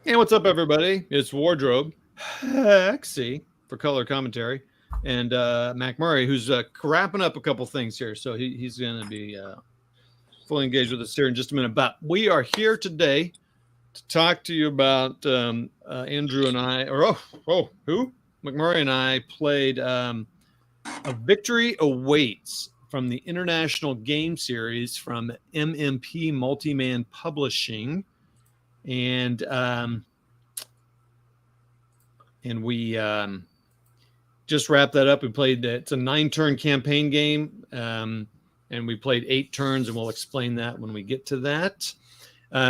And what's up, everybody? It's WARdROBE, Hexy for color commentary, and McMurray, who's wrapping up a couple things here. So he's going to be fully engaged with us here in just a minute. But we are here today to talk to you about Andrew and I, or who? McMurray and I played A Victory Awaits from the International Game Series from MMP Multiman Publishing. And we just wrapped that up. We played, it's a 9-turn campaign game, and we played 8 turns, and we'll explain that when we get to that.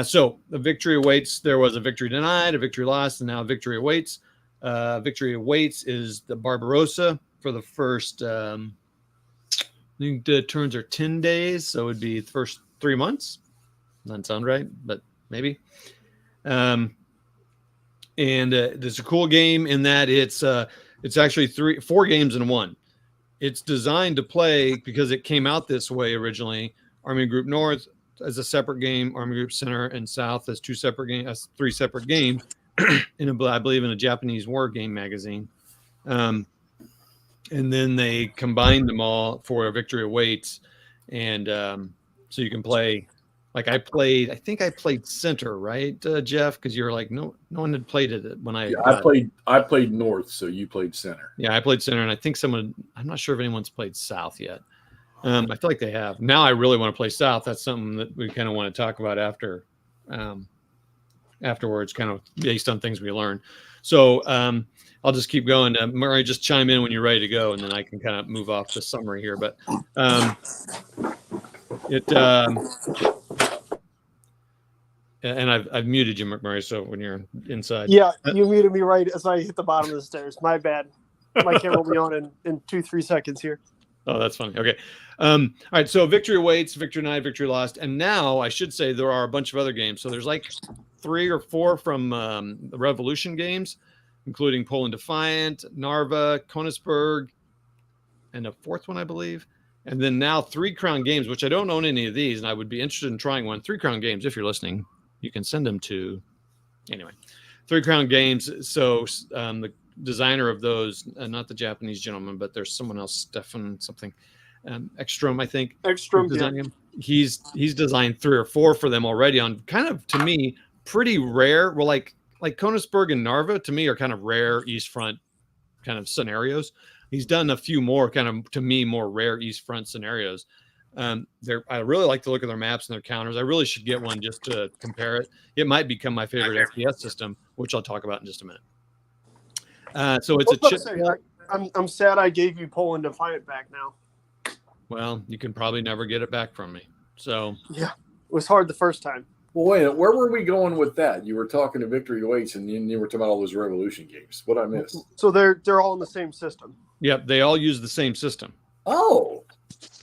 So the Victory Awaits, there was a victory denied, a victory lost, and now a victory awaits. Victory Awaits is the Barbarossa for the first, I think the turns are 10 days, so it would be the first 3 months. Doesn't sound right, but maybe. And it's a cool game in that it's actually 4 games in one. It's designed to play because it came out this way originally. Army Group North as a separate game, Army Group Center and South as 3 separate games, I believe in a Japanese war game magazine. And then they combined them all for a Victory Awaits, and so you can play. Like I think I played center, right, Jeff? Because you're like, no one had played it when I. Yeah, I played north, so you played center. Yeah, I played center, and I think I'm not sure if anyone's played south yet. I feel like they have. Now I really want to play south. That's something that we kind of want to talk about afterwards, kind of based on things we learn. So I'll just keep going. Murray, just chime in when you're ready to go, and then I can kind of move off the summary here. But and I've muted you, McMurray, so when you're inside. Yeah, you muted me right as I hit the bottom of the stairs. My bad. My camera will be on in 2-3 seconds here. Oh, that's funny. Okay. All right, so Victory Awaits, Victory Denied, Victory Lost. And now I should say there are a bunch of other games. So there's like 3 or 4 from the Revolution games, including Poland Defiant, Narva, Königsberg, and a 4th one, I believe. And then now 3 Crown Games, which I don't own any of these, and I would be interested in trying one. 3 Crown Games, if you're listening. You can send them to, anyway, 3 Crown Games. So the designer of those, not the Japanese gentleman, but there's someone else, Stefan something, Ekstrom, I think. Ekstrom, yeah. He's designed 3 or 4 for them already on kind of, to me, pretty rare. Well, like Königsberg and Narva, to me, are kind of rare East Front kind of scenarios. He's done a few more kind of, to me, more rare East Front scenarios. I really like to look at their maps and their counters. I really should get one just to compare it. It might become my favorite FPS system, which I'll talk about in just a minute. So it's a chip. I'm sad I gave you Poland Defiant back now. Well, you can probably never get it back from me. So yeah, it was hard the first time. Well, wait, where were we going with that? You were talking to Victory Awaits, and you were talking about all those Revolution games. What I missed? So they're all in the same system. Yep, they all use the same system. Oh.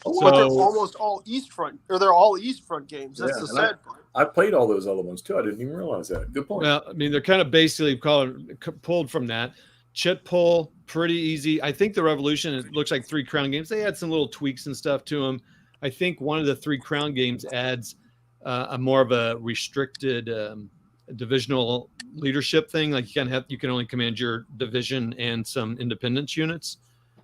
So they're almost all East Front, or they're all East Front games. That's the sad part. I played all those other ones too. I didn't even realize that. Good point. Well, I mean, they're kind of basically pulled from that. Chit pull, pretty easy. I think the Revolution, it looks like 3 Crown Games. They had some little tweaks and stuff to them. I think one of the 3 Crown Games adds a more of a restricted divisional leadership thing. Like you can only command your division and some independence units.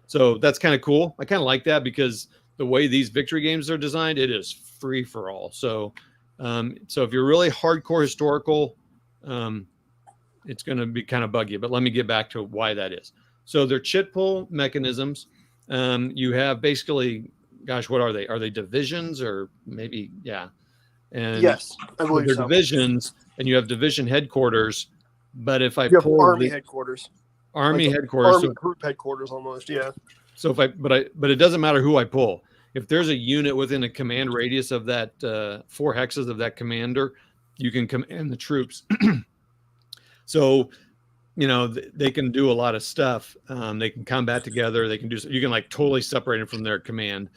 So that's kind of cool. I kind of like that because the way these victory games are designed, it is free for all. So, so if you're really hardcore historical, it's going to be kind of buggy. But let me get back to why that is. So they're chit pull mechanisms. You have basically, gosh, what are they? Are they divisions or maybe, yeah. And yes, I believe they're so. Divisions, and you have division headquarters. But if I pull Army headquarters, headquarters, Army group headquarters almost, yeah. So but it doesn't matter who I pull. If there's a unit within a command radius of that 4 hexes of that commander, you can command the troops. So, they can do a lot of stuff. They can combat together. They can you can like totally separate them from their command.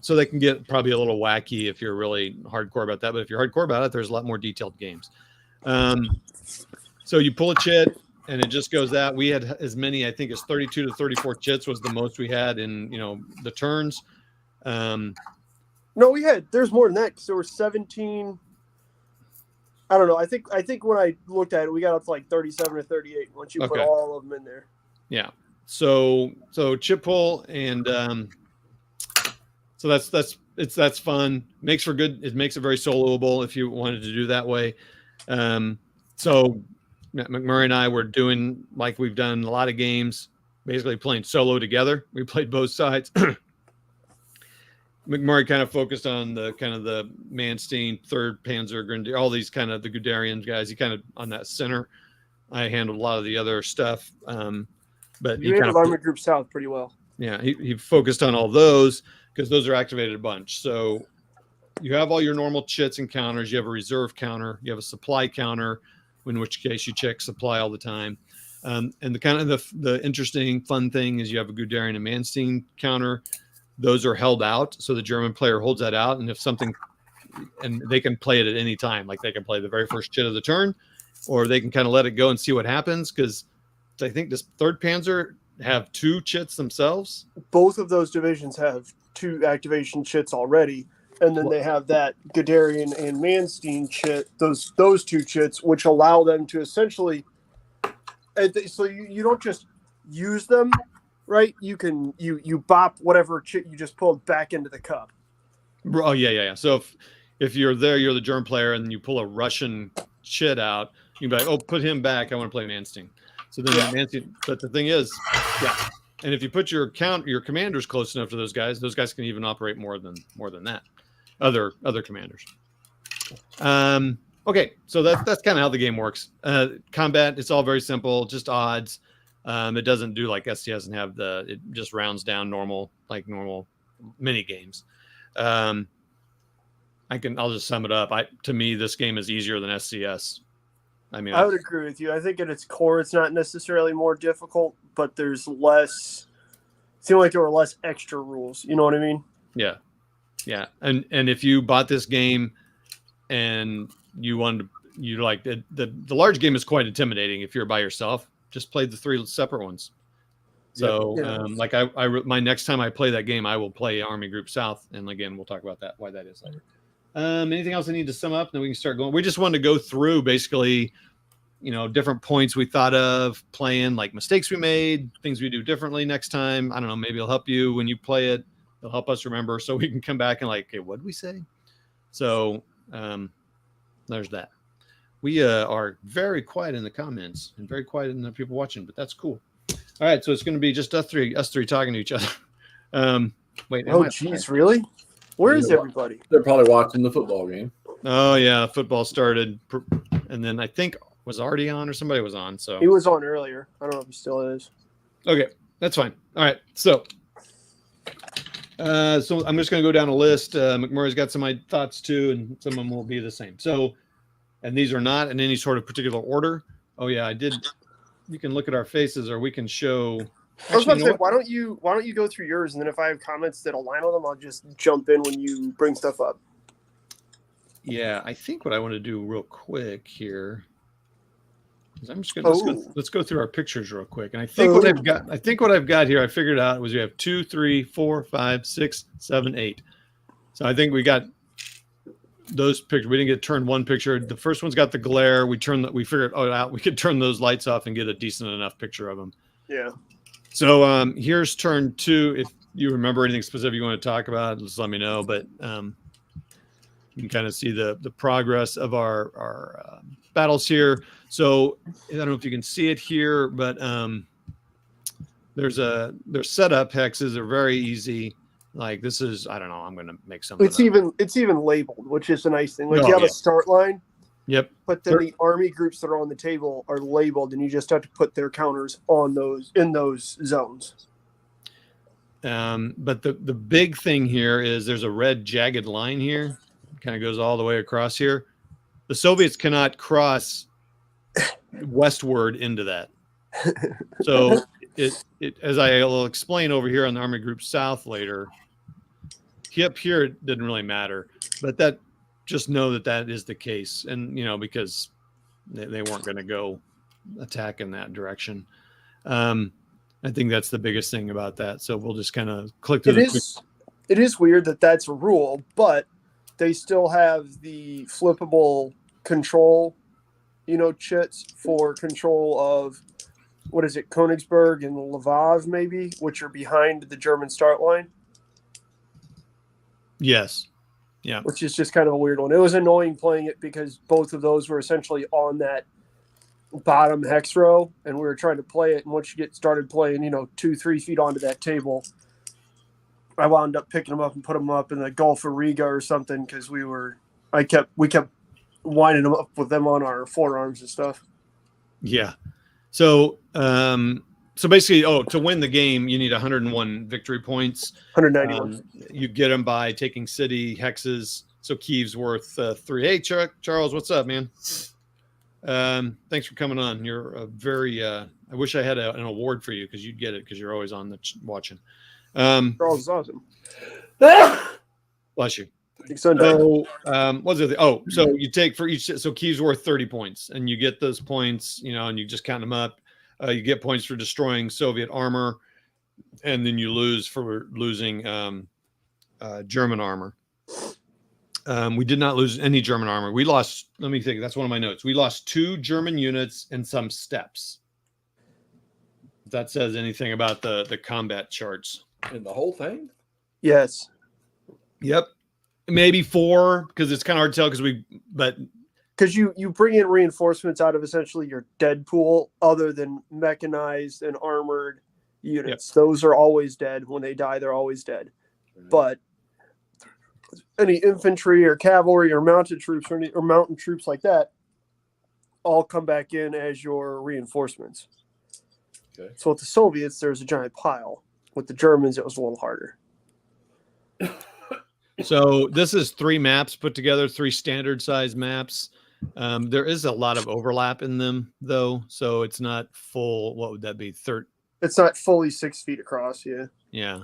So they can get probably a little wacky if you're really hardcore about that. But if you're hardcore about it, there's a lot more detailed games. So you pull a chit, and it just goes that. We had as many, I think, as 32 to 34 chits was the most we had in the turns. No, there's more than that because there were 17. I don't know. I think when I looked at it, we got up to like 37 or 38 once you put Okay. all of them in there. Yeah. So chip pull and so that's fun. Makes for good. It makes it very soloable if you wanted to do that way. So McMurray and I were doing like we've done a lot of games, basically playing solo together. We played both sides. McMurray kind of focused on the Manstein, 3rd Panzer, Grenadier, all these kind of the Guderian guys. He kind of on that center. I handled a lot of the other stuff. But You handled Army Group South pretty well. Yeah, he focused on all those because those are activated a bunch. So you have all your normal chits and counters. You have a reserve counter. You have a supply counter, in which case you check supply all the time. And the interesting, fun thing is you have a Guderian and Manstein counter. Those are held out, so the German player holds that out, and if something, and they can play it at any time. Like they can play the very first chit of the turn, or they can kind of let it go and see what happens. Because I think this 3rd Panzer have 2 chits themselves. Both of those divisions have 2 activation chits already, and then they have that Guderian and Manstein chit. Those 2 chits, which allow them to essentially. So you don't just use them. Right, you can you bop whatever chit you just pulled back into the cup. Oh yeah. So if you're there, you're the German player, and you pull a Russian chit out, you can be like, oh, put him back. I want to play Manstein. So then Manstein. But the thing is, and if you put your commanders close enough to those guys can even operate more than that. Other commanders. Okay, so that's kind of how the game works. Combat, it's all very simple, just odds. It doesn't do like ST doesn't have it just rounds down normal mini games. I'll just sum it up. To me, this game is easier than SCS. I mean, I would agree with you. I think at its core, it's not necessarily more difficult, but there's less. It seemed like there were less extra rules. You know what I mean? Yeah. And if you bought this game and you wanted to, the large game is quite intimidating if you're by yourself. Just played the 3 separate ones. So, my next time I play that game, I will play Army Group South, and again, we'll talk about that, why that is later. Anything else I need to sum up? Then we can start going. We just wanted to go through basically, different points we thought of playing, like mistakes we made, things we do differently next time. I don't know. Maybe it'll help you when you play it. It'll help us remember, so we can come back and like, okay, what did we say? So, there's that. We are very quiet in the comments and very quiet in the people watching, but that's cool. All right, so it's going to be just us three talking to each other. Wait. Oh, geez, really? Where is everybody? They're probably watching the football game. Oh, yeah, football started, and then I think was already on or somebody was on. So he was on earlier. I don't know if he still is. Okay, that's fine. All right, so I'm just going to go down a list. McMurray's got some of my thoughts too, and some of them will be the same. So. And these are not in any sort of particular order. Oh yeah, I did. You can look at our faces, or we can show. I was about to say, why don't you go through yours, and then if I have comments that align with them, I'll just jump in when you bring stuff up. Yeah, I think what I want to do real quick here is I'm just gonna let's go through our pictures real quick. And I think what I've got here, I figured out was we have 2, 3, 4, 5, 6, 7, 8. So I think we got those pictures. We didn't get turned one picture. The first one's got the glare. We figured out we could turn those lights off and get a decent enough picture of them. Yeah. So here's turn 2. If you remember anything specific you want to talk about, just let me know. But you can kind of see the progress of our battles here. So I don't know if you can see it here, but their setup hexes are very easy. Like this is, I don't know. I'm going to make something. It's even labeled, which is a nice thing. Like you have a start line. Yep. But then the army groups that are on the table are labeled, and you just have to put their counters on in those zones. But the big thing here is there's a red jagged line here. It kind of goes all the way across here. The Soviets cannot cross westward into that. So it as I will explain over here on the Army Group South later, up here it didn't really matter, but that just know that is the case, and because they weren't going to go attack in that direction. I think that's the biggest thing about that. So we'll just kind of click through. It is weird that that's a rule, but they still have the flippable control, chits for control of, what is it, Königsberg and Lvov maybe, which are behind the German start line. Yes. Yeah. Which is just kind of a weird one. It was annoying playing it because both of those were essentially on that bottom hex row, and we were trying to play it. And once you get started playing, 2-3 feet onto that table, I wound up picking them up and put them up in the Gulf of Riga or something because we kept winding them up with them on our forearms and stuff. Yeah. So, basically, to win the game, you need 101 victory points. 191. You get them by taking city hexes. So Kiev's worth 3. Hey, Charles, what's up, man? Thanks for coming on. You're a very. I wish I had an award for you because you'd get it because you're always on watching. Charles is awesome. Bless you. So, what's the thing? So you take for each. So Kiev's worth 30 points, and you get those points, and you just count them up. You get points for destroying Soviet armor, and then you lose for losing German armor. We did not lose any German armor. We lost. Let me think. That's one of my notes. We lost 2 German units and some steps. If that says anything about the combat charts. In the whole thing? yes. Yep. Maybe 4 because it's kind of hard to tell Because you bring in reinforcements out of essentially your dead pool other than mechanized and armored units. Yep. Those are always dead. When they die, they're always dead. But any infantry or cavalry or mounted troops or mountain troops like that all come back in as your reinforcements. Okay. So with the Soviets, there's a giant pile. With the Germans, it was a little harder. So this is 3 maps put together, 3 standard size maps. There is a lot of overlap in them, though. So it's not full. What would that be? It's not fully 6 feet across. Yeah. Yeah.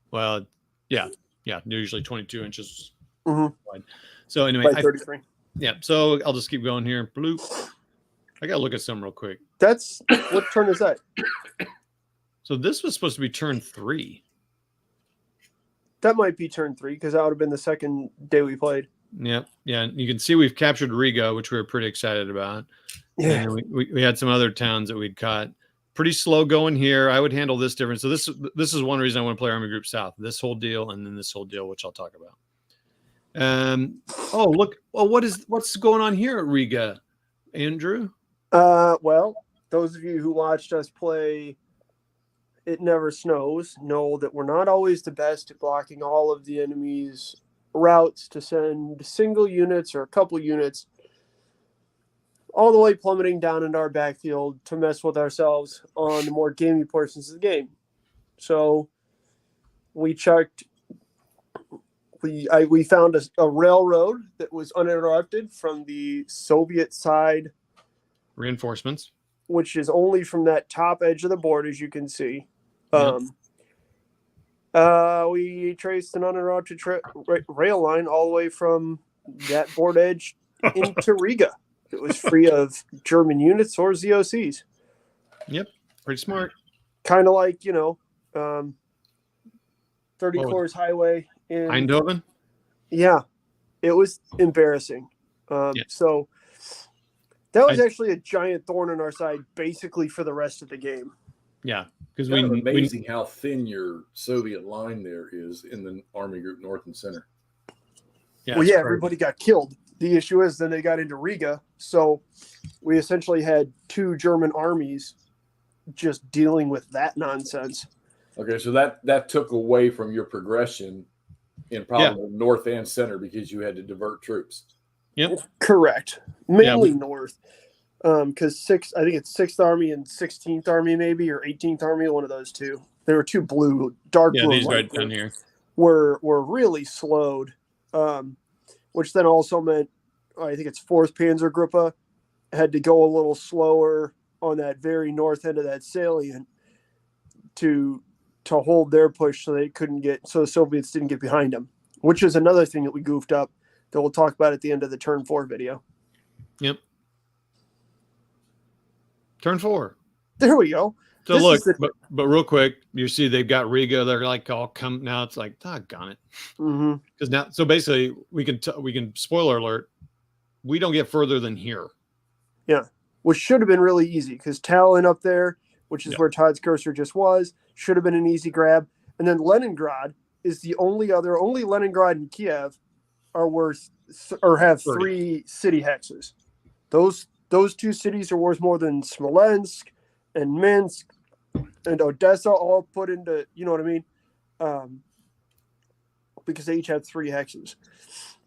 Well, yeah. They're usually 22 inches Mm-hmm. wide. So anyway, By 33. yeah. So I'll just keep going here. Bloop. I got to look at some real quick. That's what turn is that? So this was supposed to be turn 3. That might be turn 3 because that would have been the second day we played. Yep. Yeah. You can see we've captured Riga, which we were pretty excited about. Yeah. And we had some other towns that we'd caught. Pretty slow going here. I would handle this different. So this is one reason I want to play Army Group South. This whole deal and then this whole deal, which I'll talk about. Look. Well, what's going on here at Riga, Andrew? Well, those of you who watched us play It Never Snows know that we're not always the best at blocking all of the enemy's routes to send single units or a couple units all the way plummeting down into our backfield to mess with ourselves on the more gamey portions of the game. So we checked. We found a railroad that was uninterrupted from the Soviet side. Reinforcements. Which is only from that top edge of the board, as you can see. Yep. We traced an uninterrupted rail line all the way from that board edge into Riga. It was free of German units or ZOCs. Yep, pretty smart. Kind of like, 30 Corps Highway in Eindhoven? Yeah, it was embarrassing. So that was actually a giant thorn in our side, basically for the rest of the game. Yeah, because it's kind of amazing how thin your Soviet line there is in the Army Group North and Center. Yeah, well, yeah, everybody got killed. The issue is then they got into Riga, so we essentially had 2 German armies just dealing with that nonsense. Okay, so that took away from your progression in probably north and center because you had to divert troops. Yep, correct. Mainly north, because I think it's 6th Army and 16th Army maybe, or 18th Army, one of those two. There were 2 dark blue. Yeah, these right down here were really slowed, which then also meant I think it's 4th Panzergruppe had to go a little slower on that very north end of that salient to hold their push so the Soviets didn't get behind them, which is another thing that we goofed up that we'll talk about at the end of the turn 4 video. Yep. Turn 4. There we go. So look, but real quick, you see they've got Riga. They're like all come now. It's like, doggone it. Mm-hmm. Because now, so basically, we can spoiler alert. we don't get further than here. Yeah, which should have been really easy because Talon up there, which is where Todd's cursor just was, should have been an easy grab. And then Leningrad is the only Leningrad and Kiev are worth or have 3 city hexes. Those 2 cities are worth more than Smolensk and Minsk and Odessa all put into, you know what I mean? Because they each have 3 hexes.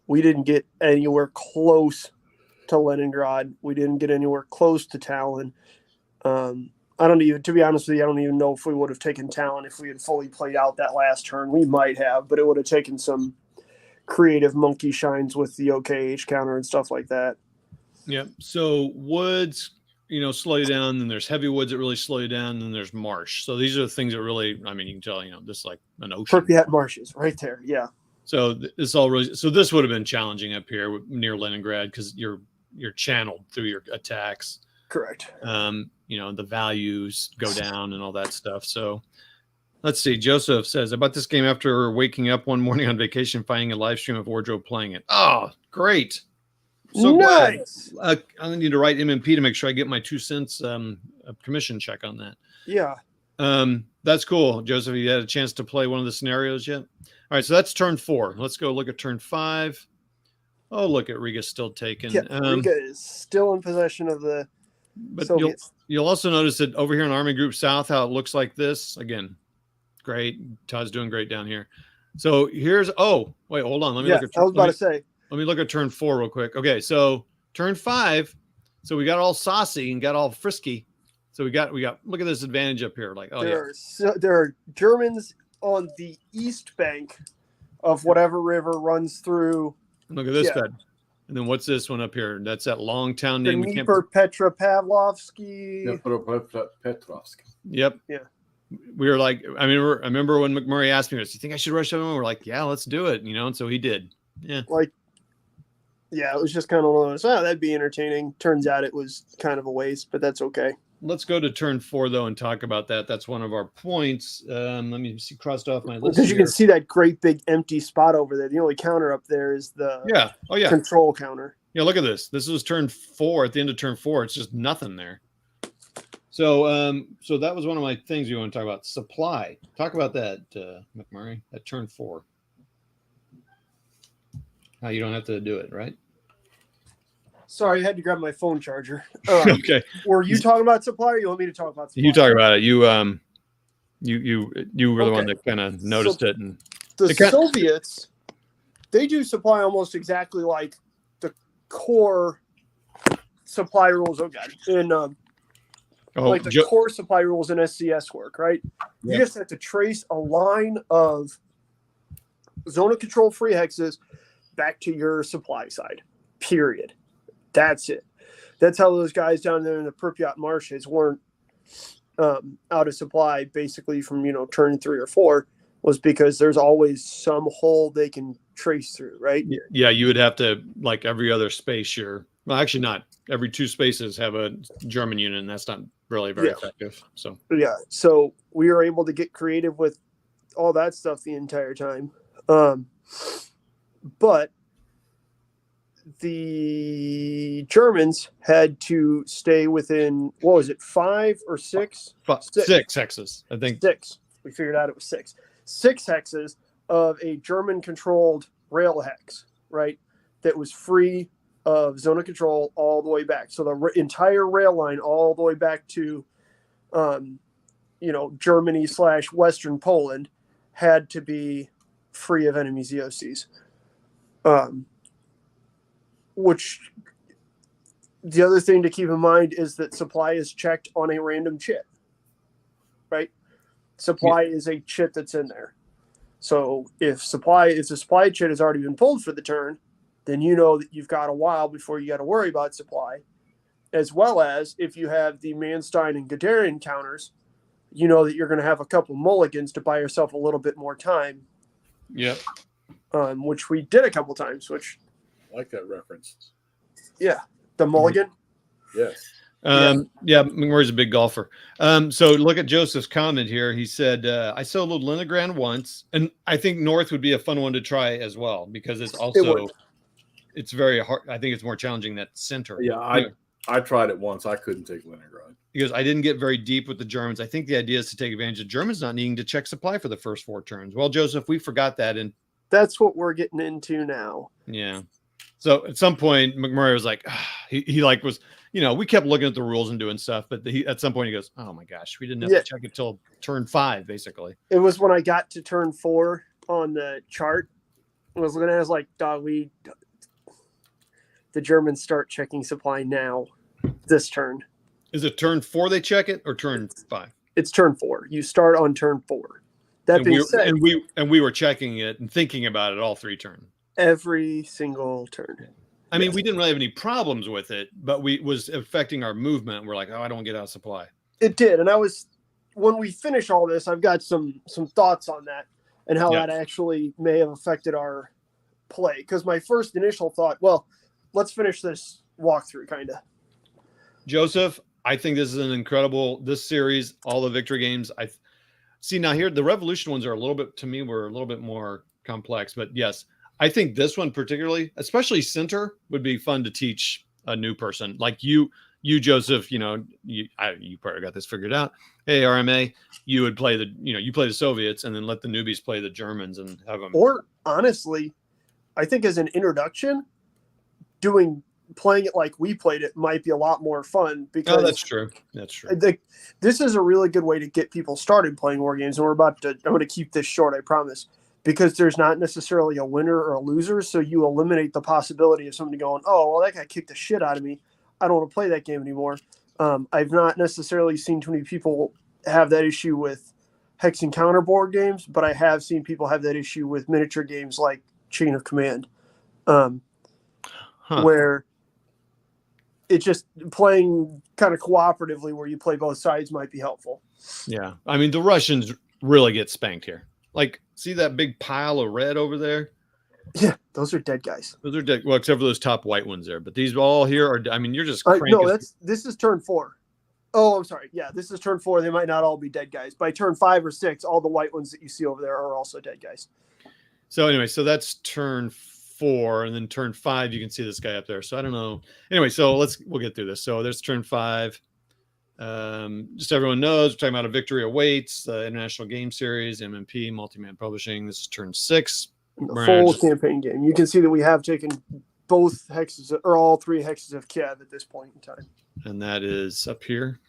We didn't get anywhere close to Leningrad. We didn't get anywhere close to Talon. To be honest with you, I don't even know if we would have taken Talon if we had fully played out that last turn. We might have, but it would have taken some creative monkey shines with the OKH counter and stuff like that. Yeah. So woods, slow you down. Then there's heavy woods that really slow you down. And then there's marsh. So these are the things that really, I mean, you can tell, this is like an ocean. Pripyat marshes right there. Yeah. So this this would have been challenging up here near Leningrad because you're channeled through your attacks. Correct. The values go down and all that stuff. So let's see. Joseph says about this game after waking up one morning on vacation, finding a live stream of WARdROBE playing it. Oh, great. So nice. Glad. I need to write MMP to make sure I get my 2 cents commission check on that. Yeah. That's cool. Joseph, you had a chance to play one of the scenarios yet? All right. So that's turn 4. Let's go look at turn 5. Oh, look at Riga's still taken. Yeah, Riga is still in possession of the Soviets. You'll also notice that over here in Army Group South, how it looks like this. Again, great. Todd's doing great down here. So here's, wait, hold on. Let me look at, I was about to say. Let me look at turn 4 real quick. Okay, so turn 5. So we got all saucy and got all frisky. So we got, look at this advantage up here. Like, there are Germans on the east bank of whatever river runs through. Look at this bed. And then what's this one up here? That's that long town name. Petropavlovsky. Petrovsk. Yep. Yeah. We were like, I remember when McMurray asked me, do you think I should rush over? We're like, yeah, let's do it. And so he did. Yeah. It was just kind of that'd be entertaining. Turns out it was kind of a waste, but that's okay. Let's go to turn 4 though and talk about that. That's one of our points. Let me see, crossed off my list. Because you can see that great big empty spot over there. The only counter up there is the control counter. Yeah, look at this. This was turn 4. At the end of turn 4, it's just nothing there. So so that was one of my things you want to talk about. Supply. Talk about that, McMurray, at turn 4. How you don't have to do it, right? Sorry, I had to grab my phone charger. Okay. Were you talking about supply, or you want me to talk about supply? You talk about it. You were the one that kind of noticed it. And the Soviets, they do supply almost exactly like the core supply rules. Core supply rules in SCS work, right? Yeah. You just have to trace a line of zone of control free hexes back to your supply side. Period. That's it. That's how those guys down there in the Pripyat marshes weren't out of supply basically from, turn 3 or 4, was because there's always some hole they can trace through, right? Yeah, you would have to, like every other space, actually not. Every 2 spaces have a German unit, and that's not really very effective. So we were able to get creative with all that stuff the entire time. But the Germans had to stay within, 5 or 6? 6 hexes, I think. 6. We figured out it was 6. 6 hexes of a German-controlled rail hex, right? That was free of zone of control all the way back. So the entire rail line all the way back to, Germany / Western Poland had to be free of enemy ZOCs. Which the other thing to keep in mind is that supply is checked on a random chit, right? Supply is a chit that's in there. So if the supply chit has already been pulled for the turn, then you know that you've got a while before you got to worry about supply. As well as if you have the Manstein and Guderian counters, you know that you're going to have a couple mulligans to buy yourself a little bit more time. Yep. Which we did a couple times, which I like that reference. Yeah. The mulligan. Yes. McMurray's a big golfer. So look at Joseph's comment here. He said, I soloed Leningrad once, and I think North would be a fun one to try as well, because it's also it's very hard. I think it's more challenging that center. Yeah, I tried it once. I couldn't take Leningrad. Because I didn't get very deep with the Germans. I think the idea is to take advantage of Germans not needing to check supply for the first 4 turns. Well, Joseph, we forgot that. And that's what we're getting into now. yeah. So at some point, McMurray was like, he like was, we kept looking at the rules and doing stuff. But at some point he goes, oh my gosh, we didn't have to check it till turn 5, basically. It was when I got to turn 4 on the chart. I was looking at it, I was like, the Germans start checking supply now, this turn. Is it turn 4 they check it or turn 5? It's turn 4. You start on turn 4. That being said, and we were checking it and thinking about it all 3 turns. Every single turn. I mean, we didn't really have any problems with it, but we was affecting our movement. We're like, oh, I don't get out of supply. It did, and when we finish all this, I've got some thoughts on that and how that actually may have affected our play. Because my first initial thought, well, let's finish this walkthrough, kind of. Joseph, I think this is this series, all the victory games. I see now here, the Revolution ones are a little bit more complex, but yes, I think this one particularly, especially center, would be fun to teach a new person like you, Joseph. You probably got this figured out. Hey, RMA, you would play you play the Soviets and then let the newbies play the Germans and have them. Or honestly, I think as an introduction, playing it like we played it might be a lot more fun because that's true. That's true. This is a really good way to get people started playing war games. And I'm going to keep this short, I promise, because there's not necessarily a winner or a loser. So you eliminate the possibility of somebody going, oh, well, that guy kicked the shit out of me. I don't want to play that game anymore. I've not necessarily seen too many people have that issue with hex and counter board games, but I have seen people have that issue with miniature games like Chain of Command, where it's just playing kind of cooperatively where you play both sides might be helpful. Yeah. I mean, the Russians really get spanked here. Like, see that big pile of red over there? Yeah, those are dead guys. Those are dead. Well, except for those top white ones there. But these all here are, I mean, you're just cranking. No, this is turn 4. Oh, I'm sorry. Yeah, this is turn 4. They might not all be dead guys. By turn 5 or 6, all the white ones that you see over there are also dead guys. So anyway, so that's turn 4, and then turn 5, you can see this guy up there. So I don't know. Anyway, so we'll get through this. So there's turn 5. Just so everyone knows, we're talking about A Victory Awaits, the International Game Series, MMP, Multi-Man Publishing. This is turn 6. The full campaign game. You can see that we have taken both hexes or all 3 hexes of Kiev at this point in time. And that is up here.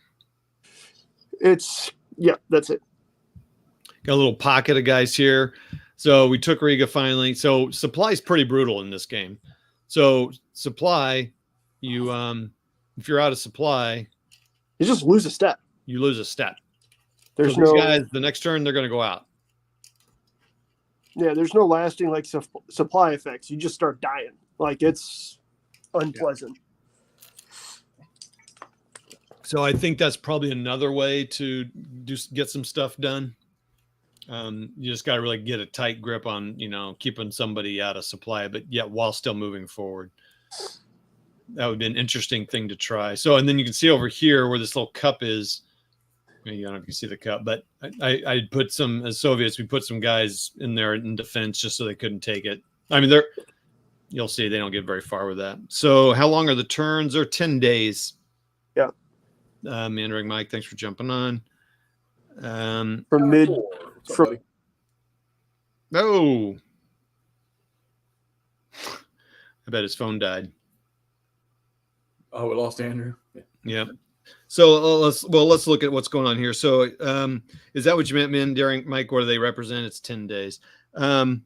That's it. Got a little pocket of guys here. So we took Riga finally. So supply is pretty brutal in this game. So supply, if you're out of supply, you just lose a step. You lose a step. There's these guys, the next turn, they're going to go out. Yeah, there's no lasting supply effects. You just start dying. Like, it's unpleasant. Yeah. So I think that's probably another way to get some stuff done. You just got to really get a tight grip on, keeping somebody out of supply, but yet while still moving forward. That would be an interesting thing to try. So, and then you can see over here where this little cup is. I don't know if you can see the cup, but I put as Soviets, we put some guys in there in defense just so they couldn't take it. I mean, you'll see they don't get very far with that. So how long are the turns? They're 10 days. Yeah. Mandering Mike, thanks for jumping on. I bet his phone died. Oh, we lost Andrew. Yeah. So let's look at what's going on here. So is that what you meant, man? During Mike, what do they represent? It's 10 days. Yeah,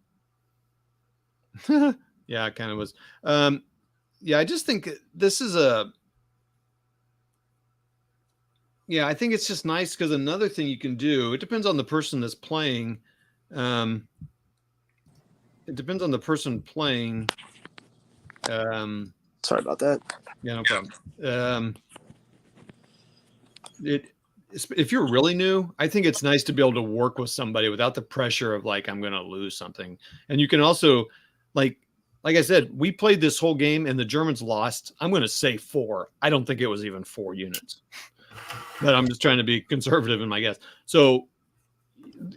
it kind of was. I just think this is I think it's just nice because another thing you can do, it depends on the person that's playing. It depends on the person playing. Sorry about that. Yeah, no problem. If you're really new, I think it's nice to be able to work with somebody without the pressure of like, I'm going to lose something. And you can also like I said, we played this whole game and the Germans lost. I'm going to say 4. I don't think it was even 4 units, but I'm just trying to be conservative in my guess. So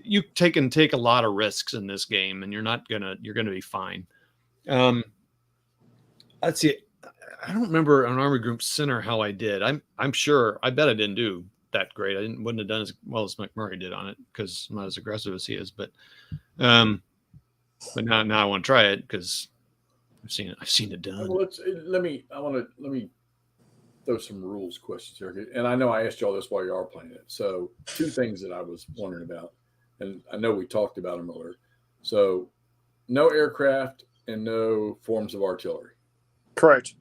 you take a lot of risks in this game and you're going to be fine. let's see. I don't remember an Army Group Center how I did. I'm sure. I bet I didn't do that great. Wouldn't have done as well as McMurray did on it because I'm not as aggressive as he is. But now I want to try it because I've seen it done. Well, let me throw some rules questions here, and I know I asked you all this while you are playing it. So 2 things that I was wondering about, and I know we talked about them earlier. So no aircraft and no forms of artillery. Correct.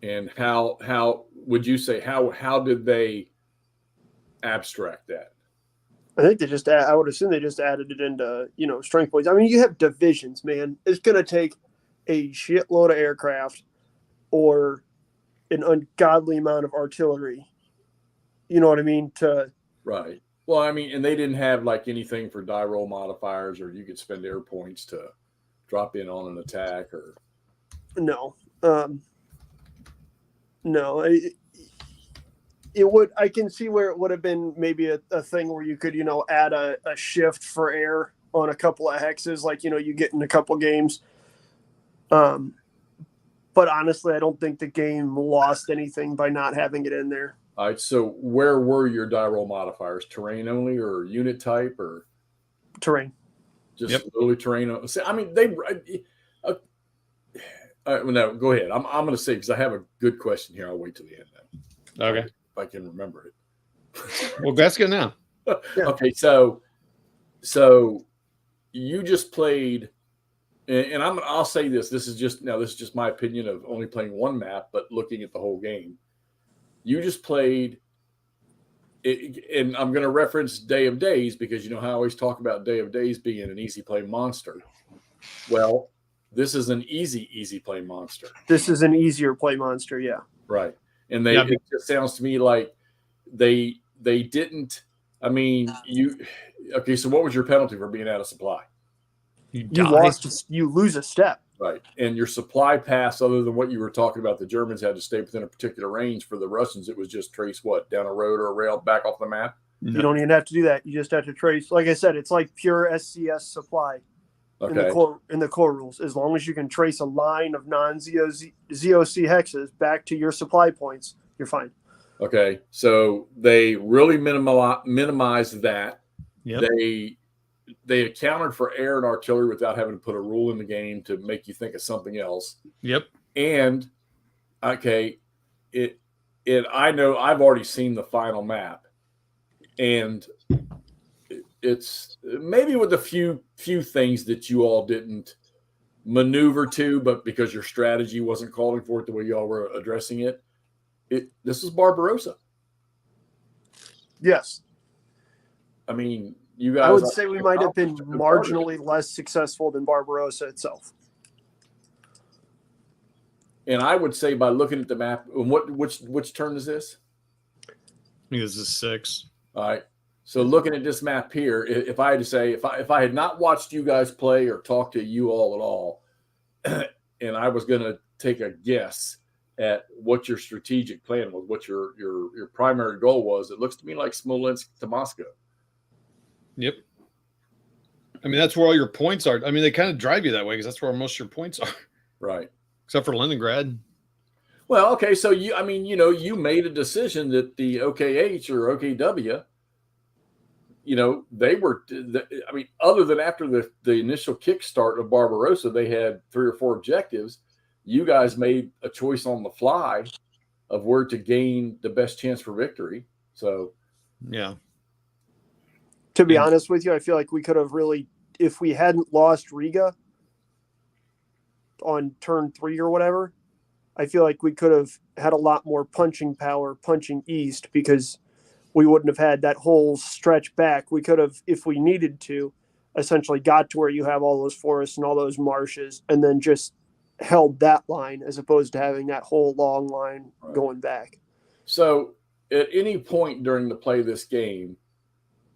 And how would you say how did they abstract that? I think they just I would assume they just added it into, strength points. I mean, you have divisions, man. It's going to take a shitload of aircraft or an ungodly amount of artillery. You know what I mean? Right. Well, I mean, and they didn't have like anything for die roll modifiers, or you could spend air points to drop in on an attack, or no. No, it would. I can see where it would have been maybe a thing where you could, add a shift for air on a couple of hexes, like you get in a couple games. But honestly, I don't think the game lost anything by not having it in there. All right. So where were your die roll modifiers? Terrain only, or unit type, or terrain? Just literally terrain. I mean, they. No, go ahead. I'm going to say because I have a good question here. I'll wait till the end now. Okay. If I can remember it. Well, that's good now. Yeah. Okay, so you just played, and I'll say this. This is just my opinion of only playing one map, but looking at the whole game. You just played, and I'm going to reference Day of Days because how I always talk about Day of Days being an easy play monster. Well, this is an easy play monster. This is an easier play monster, yeah. Right. And it just sounds to me like they didn't. I mean, okay. So what was your penalty for being out of supply? You lose a step. Right. And your supply pass, other than what you were talking about, the Germans had to stay within a particular range. For the Russians, it was just trace down a road or a rail back off the map. No. You don't even have to do that. You just have to trace. Like I said, it's like pure SCS supply. Okay. In the core rules, as long as you can trace a line of non-ZOC hexes back to your supply points, you're fine. Okay, so they really minimized that. Yep. They accounted for air and artillery without having to put a rule in the game to make you think of something else. Yep. And okay, I know I've already seen the final map, and it's maybe with a few things that you all didn't maneuver to, but because your strategy wasn't calling for it the way y'all were addressing it. This is Barbarossa. Yes. I mean, you guys. I would say we might have been marginally less successful than Barbarossa itself. And I would say by looking at the map, which turn is this? I think this is 6. All right. So looking at this map here, if I had to say, if I had not watched you guys play or talked to you all at all, and I was going to take a guess at what your strategic plan was, what your primary goal was, it looks to me like Smolensk to Moscow. Yep. I mean, that's where all your points are. I mean, they kind of drive you that way because that's where most of your points are. Right. Except for Leningrad. Well, okay. So you made a decision that the OKH or OKW, they were, I mean, other than after the initial kickstart of Barbarossa, they had 3 or 4 objectives. You guys made a choice on the fly of where to gain the best chance for victory. So, yeah. To be honest with you, I feel like we could have really, if we hadn't lost Riga on turn 3 or whatever, I feel like we could have had a lot more punching power punching east because we wouldn't have had that whole stretch back. We could have, if we needed to, essentially got to where you have all those forests and all those marshes and then just held that line as opposed to having that whole long line going back. So at any point during the play of this game,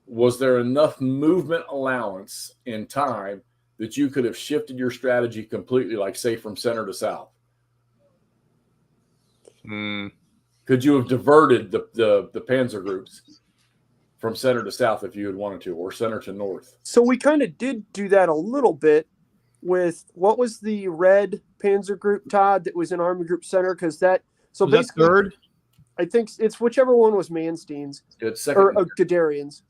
was there enough movement allowance in time that you could have shifted your strategy completely, like say from center to south? Could you have diverted the panzer groups from center to south if you had wanted to, or center to north? So we kind of did do that a little bit with what was the red Panzer Group, Todd, that was in Army Group Center? Because that so Was that basically, third? I think it's whichever one was Manstein's It's second, or Guderian's.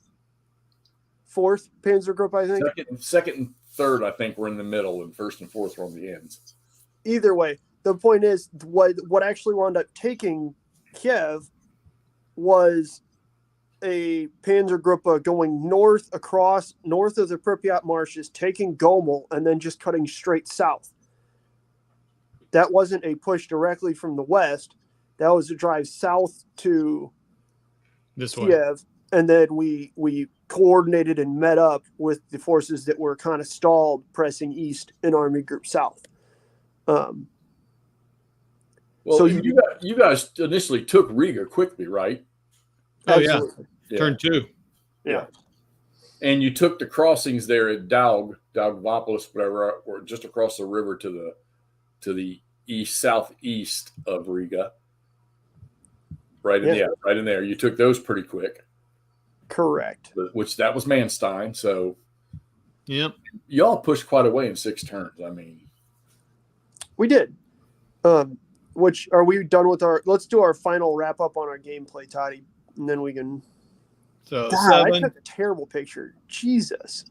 Fourth Panzer Group, I think. second and third, I think, were in the middle, and first and fourth were on the ends. Either way, the point is what actually wound up taking Kiev was a Panzergruppe going north of the Pripyat marshes, taking Gomel, and then just cutting straight south. That wasn't a push directly from the west. That was a drive south to This way. Kiev, and then we coordinated and met up with the forces that were kind of stalled pressing east in Army Group South. Well, So you guys initially took Riga quickly, right? Oh, absolutely. Yeah. Turn 2. Yeah. And you took the crossings there at Daugavopoulos, whatever, or just across the river to the east southeast of Riga. Right in there. You took those pretty quick. Correct. Which that was Manstein. So Yep. y'all pushed quite a way in 6 turns. I mean, We did. Which are we done with our? Let's do our final wrap up on our gameplay, Toddy, and then we can. So God, I 7. took a terrible picture. Jesus.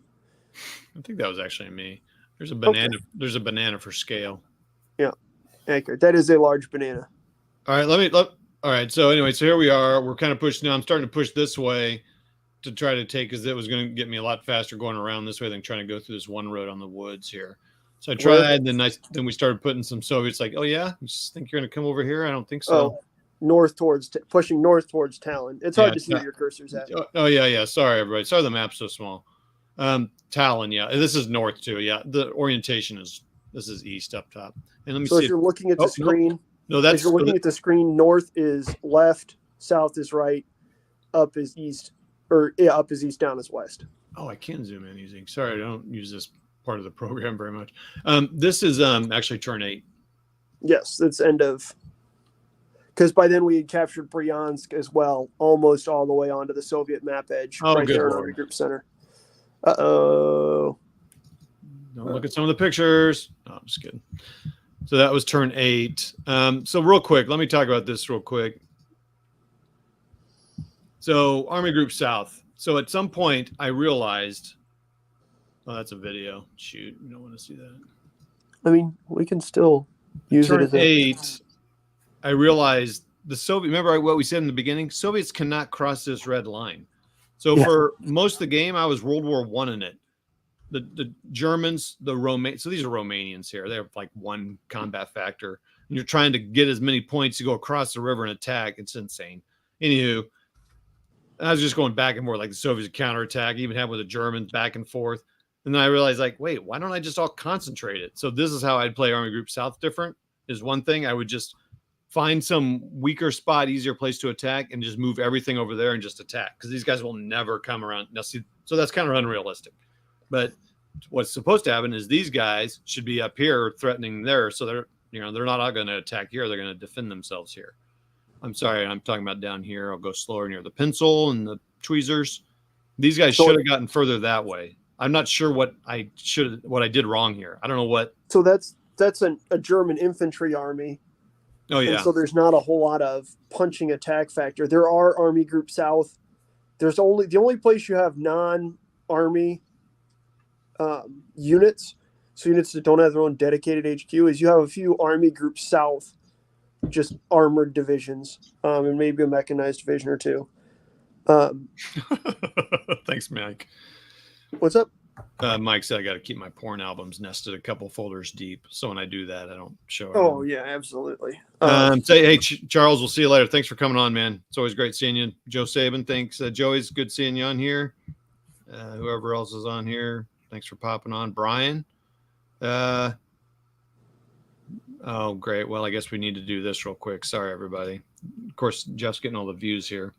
I think that was actually me. There's a banana. Okay. There's a banana for scale. Accurate. That is a large banana. All right, all right. So anyway, so here we are. We're kind of pushing now. I'm starting to push this way to try to take, because it was going to get me a lot faster going around this way than trying to go through this one road on the woods here. So I tried, and then we started putting some Soviets. Like, oh yeah, you just think you're going to come over here? I don't think so. Oh, pushing north towards Talon. It's hard to see where your cursor's at. Oh yeah. Sorry everybody. Sorry the map's so small. Talon, yeah. This is north too. Yeah, the orientation is east up top. And let me So see. if you're looking at the screen, No, that's if you're looking at the screen, north is left, south is right, up is east, up is east, down is west. Oh, I can zoom in easy. Sorry, I don't use this part of the program very much. This is actually turn 8. Yes, that's end of. Because by then we had captured Bryansk as well, almost all the way onto the Soviet map edge, Oh, right good there in Lord. Army Group Center. Uh-oh. Don't look at some of the pictures. No, I'm just kidding. So that was turn 8. So real quick, let me talk about this real quick. So Army Group South. So at some point I realized, oh, that's a video. Shoot, you don't want to see that. I mean, we can still use Turn it as a. 8, I realized the Soviet, remember what we said in the beginning? Soviets cannot cross this red line. So for most of the game, I was World War I in it. The Germans, so these are Romanians here. They have like 1 combat factor. And you're trying to get as many points to go across the river and attack. It's insane. Anywho, I was just going back and forth, like the Soviets counterattack, even had with the Germans back and forth. And then I realized, like, wait, why don't I just all concentrate it? So this is how I'd play Army Group South different, is one thing. I would just find some weaker spot, easier place to attack, and just move everything over there and just attack, because these guys will never come around. Now, see, so that's kind of unrealistic. But what's supposed to happen is these guys should be up here threatening there, so they're not going to attack here. They're going to defend themselves here. I'm sorry, I'm talking about down here. I'll go slower near the pencil and the tweezers. These guys should have gotten further that way. I'm not sure what I did wrong here. I don't know what. So that's a German infantry army. Oh yeah. And so there's not a whole lot of punching attack factor. There are Army Group South. The only place you have non-army units, so units that don't have their own dedicated HQ, is you have a few Army Group South, just armored divisions, and maybe a mechanized division or 2. Thanks, Mike. What's up? Mike said I got to keep my porn albums nested a couple folders deep, so when I do that, I don't show it. Oh yeah, absolutely. Say hey, Charles. We'll see you later. Thanks for coming on, man. It's always great seeing you. Joe Saban, thanks. Joey's good seeing you on here. Whoever else is on here, thanks for popping on. Brian. Oh, great. Well, I guess we need to do this real quick. Sorry, everybody. Of course, Jeff's getting all the views here.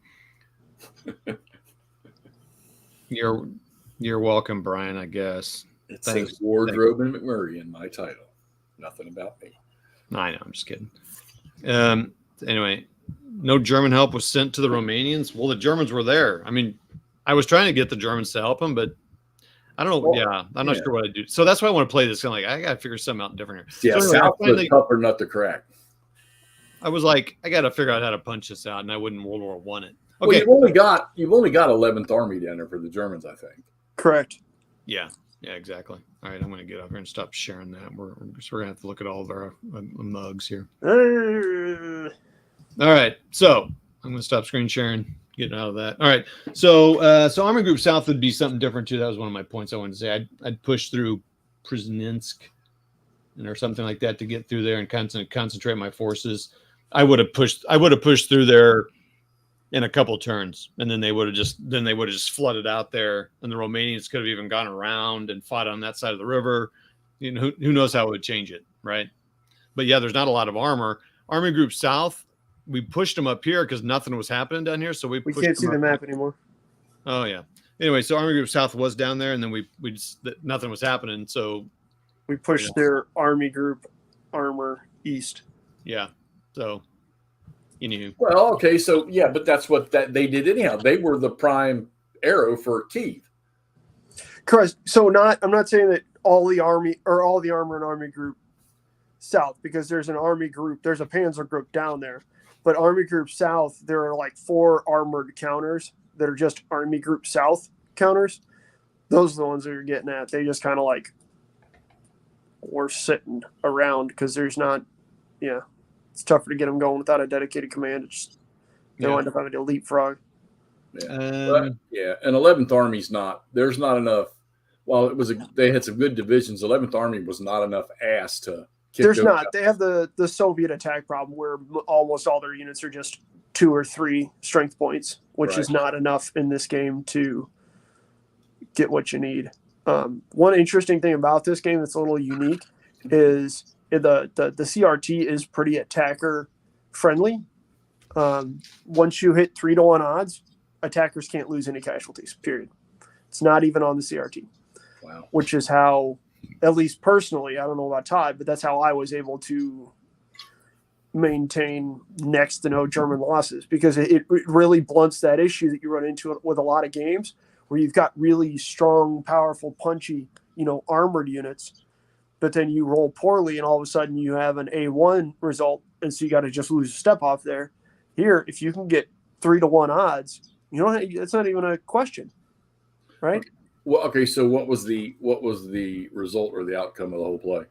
You're welcome, Brian, I guess. It says WARdROBE and McMurray in my title. Nothing about me. I know, I'm just kidding. Anyway, no German help was sent to the Romanians. Well, the Germans were there. I mean, I was trying to get the Germans to help them, but I don't know. Well, yeah, I'm not sure what I do. So that's why I want to play this. I'm like, I got to figure something out different here. Yeah, so anyway, South was a tougher nut to crack. I was like, I got to figure out how to punch this out, and I wouldn't World War I it. Okay, well, you've only got 11th Army down there for the Germans, I think. Correct. Yeah, exactly. All right, I'm going to get up here and stop sharing that. We're going to have to look at all of our mugs here. All right, so I'm going to stop screen sharing, getting out of that. All right, so Army Group South would be something different too. That was one of my points I wanted to say. I'd push through Przasnysk or something like that to get through there and concentrate my forces. I would have pushed through there in a couple turns, and then they would have just flooded out there, and the Romanians could have even gone around and fought on that side of the river. You know, who knows how it would change it, right? But yeah, there's not a lot of armor. Army Group South, we pushed them up here because nothing was happening down here, so we can't see the map anymore. Oh yeah. Anyway, so Army Group South was down there, and then we just nothing was happening, so we pushed their Army Group armor east. Yeah, so. Well, okay, so yeah, but that's what they did anyhow. They were the prime arrow for Kyiv. Correct. So I'm not saying that all the army or all the armor in Army Group South, because there's an Army Group, there's a Panzer Group down there, but Army Group South, there are like 4 armored counters that are just Army Group South counters. Those are the ones that you're getting at. They just kind of like were sitting around because there's not, it's tougher to get them going without a dedicated command. They'll end up having to leapfrog. Yeah, and 11th Army's there's not enough. While they had some good divisions, 11th Army was not enough ass to. There's not. They have the Soviet attack problem where almost all their units are just 2 or 3 strength points, which is not enough in this game to get what you need. One interesting thing about this game that's a little unique is the CRT is pretty attacker friendly. Once you hit 3-1 odds, attackers can't lose any casualties, period. It's not even on the CRT. Wow. Which is how, at least personally, I don't know about Todd, but that's how I was able to maintain next to no German losses, because it really blunts that issue that you run into with a lot of games where you've got really strong, powerful, punchy, armored units, but then you roll poorly and all of a sudden you have an A1 result, and so you got to just lose a step off there. Here, if you can get 3-1 odds, it's not even a question, right? Well, okay. So what was the result or the outcome of the whole play?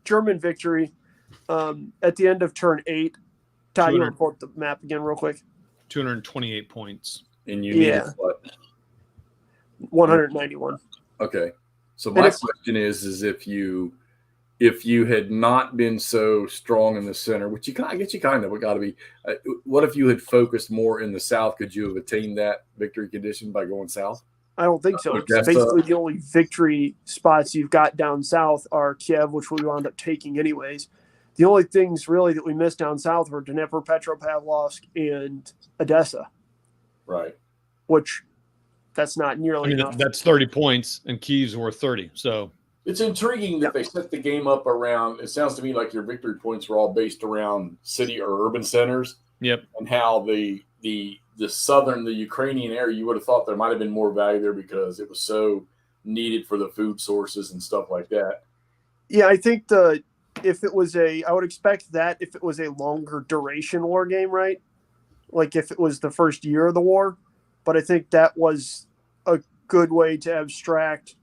German victory at the end of turn 8. Todd, you want to pull up the map again real quick? 228 points. And you needed what? 191. Okay. So my question is if you had not been so strong in the center, which I guess you kind of got to be, what if you had focused more in the south? Could you have attained that victory condition by going south? I don't think so. Basically, the only victory spots you've got down south are Kiev, which we wound up taking anyways. The only things really that we missed down south were Dnipro, Petropavlovsk, and Odessa. Right. Which that's not nearly enough. That's 30 points, and Kyiv's worth 30. So it's intriguing that they set the game up around. It sounds to me like your victory points were all based around city or urban centers. Yep. And how the southern, the Ukrainian area, you would have thought there might have been more value there because it was so needed for the food sources and stuff like that. Yeah, I think I would expect that if it was a longer duration war game, right? Like if it was the first year of the war. But I think that was a good way to abstract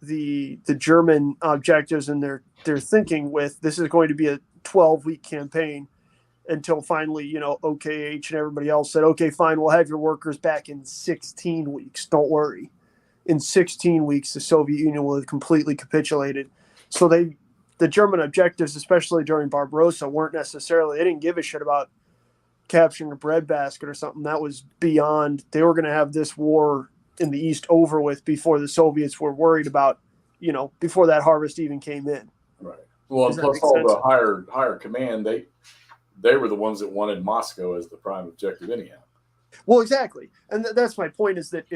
the German objectives and their thinking with this is going to be a 12-week campaign until finally, OKH and everybody else said, okay, fine, we'll have your workers back in 16 weeks. Don't worry. In 16 weeks, the Soviet Union will have completely capitulated. So the German objectives, especially during Barbarossa, weren't necessarily, they didn't give a shit about capturing a breadbasket or something. That was beyond, they were going to have this war in the East over with before the Soviets were worried about, before that harvest even came in. Right. Well, and plus all the higher command, they were the ones that wanted Moscow as the prime objective anyhow. Well, exactly. And that's my point is that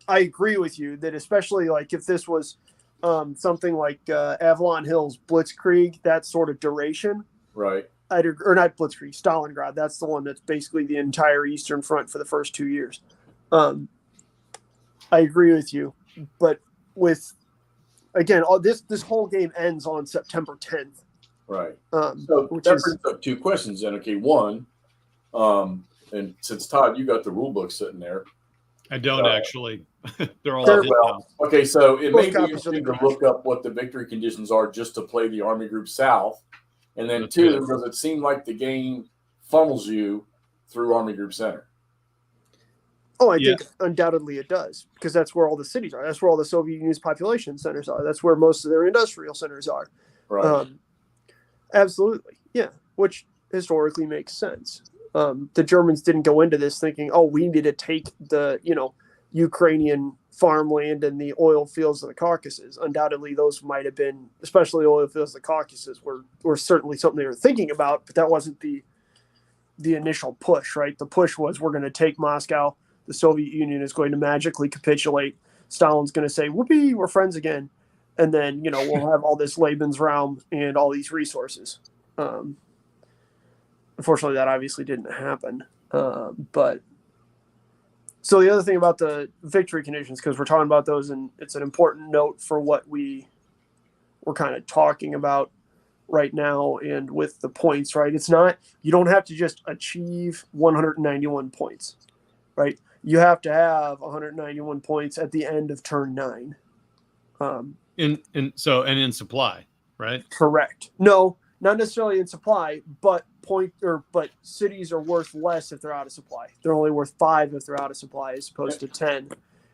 I agree with you that especially like if this was something like Avalon Hill's Blitzkrieg, that sort of duration. Right. Or not Blitzkrieg, Stalingrad. That's the one that's basically the entire Eastern Front for the first 2 years. I agree with you, but with again, all this whole game ends on September 10th. Right. So which that is brings up two questions then. Okay, one, and since Todd, you got the rule book sitting there. I don't actually. They're all They're- at his house. Okay, so it may Both be copies of the interesting to crash. look up what the victory conditions are just to play the Army Group South. And then That's two, good. does it seem like the game funnels you through Army Group Center? Oh, I Yeah. think undoubtedly it does, because that's where all the cities are. That's where all the Soviet Union's population centers are. That's where most of their industrial centers are. Right. Absolutely, yeah, which historically makes sense. The Germans didn't go into this thinking, oh, we need to take the Ukrainian farmland and the oil fields of the Caucasus. Undoubtedly, those might have been, especially the oil fields of the Caucasus, were certainly something they were thinking about, but that wasn't the initial push, right? The push was, we're going to take Moscow. The Soviet Union is going to magically capitulate. Stalin's going to say, whoopee, we're friends again. And then, we'll have all this Lebensraum and all these resources. Unfortunately, that obviously didn't happen. But so the other thing about the victory conditions, because we're talking about those, and it's an important note for what we're kind of talking about right now, and with the points, right? It's not, you don't have to just achieve 191 points, right? You have to have 191 points at the end of turn 9. In supply, right? Correct. No, not necessarily in supply, but cities are worth less if they're out of supply. They're only worth 5 if they're out of supply, as opposed to 10.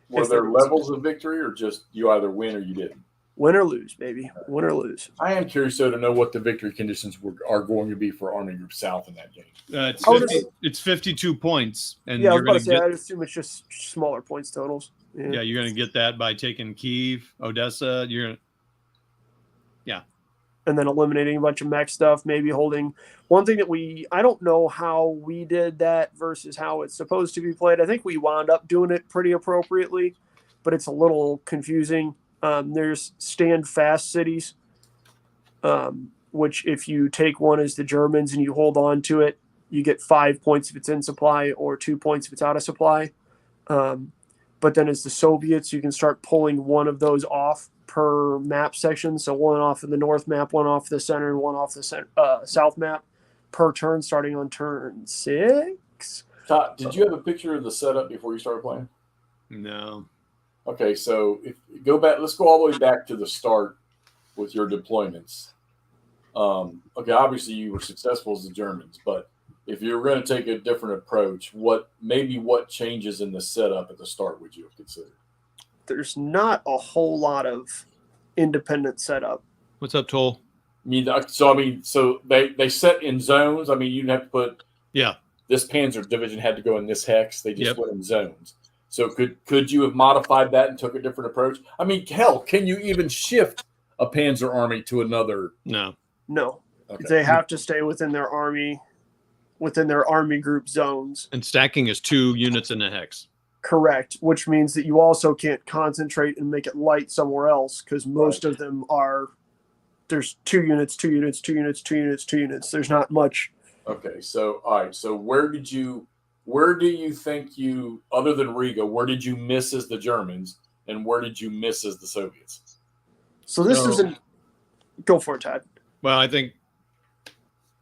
Were there levels of victory, or just you either win or you didn't? Win or lose, baby. Win or lose. I am curious, though, to know what the victory conditions are going to be for Army Group South in that game. It's 52 points, and Yeah, I was you're about going to to say, get. I assume it's just smaller points totals. Yeah, you're going to get that by taking Kyiv, Odessa. And then eliminating a bunch of mech stuff, maybe holding one thing that I don't know how we did that versus how it's supposed to be played. I think we wound up doing it pretty appropriately, but it's a little confusing. There's stand fast cities, which if you take one as the Germans and you hold on to it, you get 5 points if it's in supply, or 2 points if it's out of supply. But then as the Soviets, you can start pulling one of those off per map section. So one off of the north map, one off the center, and one off the south map per turn, starting on turn 6. Todd, did you have a picture of the setup before you started playing? No. Okay, so let's go all the way back to the start with your deployments. Okay, obviously you were successful as the Germans, but if you were going to take a different approach, what changes in the setup at the start would you have considered? There's not a whole lot of independent setup. What's up, Toll? So they set in zones. I mean, you didn't have to put. Yeah. This Panzer division had to go in this hex. They just Yep. went in zones. So could you have modified that and took a different approach? I mean, hell, can you even shift a Panzer army to another? No. Okay. They have to stay within their army group zones. And stacking is 2 units in a hex. Correct, which means that you also can't concentrate and make it light somewhere else, because most of them there's 2 units, 2 units, 2 units, 2 units, 2 units. There's not much. Okay, so all right, so where do you think other than Riga, where did you miss as the Germans, and where did you miss as the Soviets? So this isn't. Go for it, Todd. Well, I think.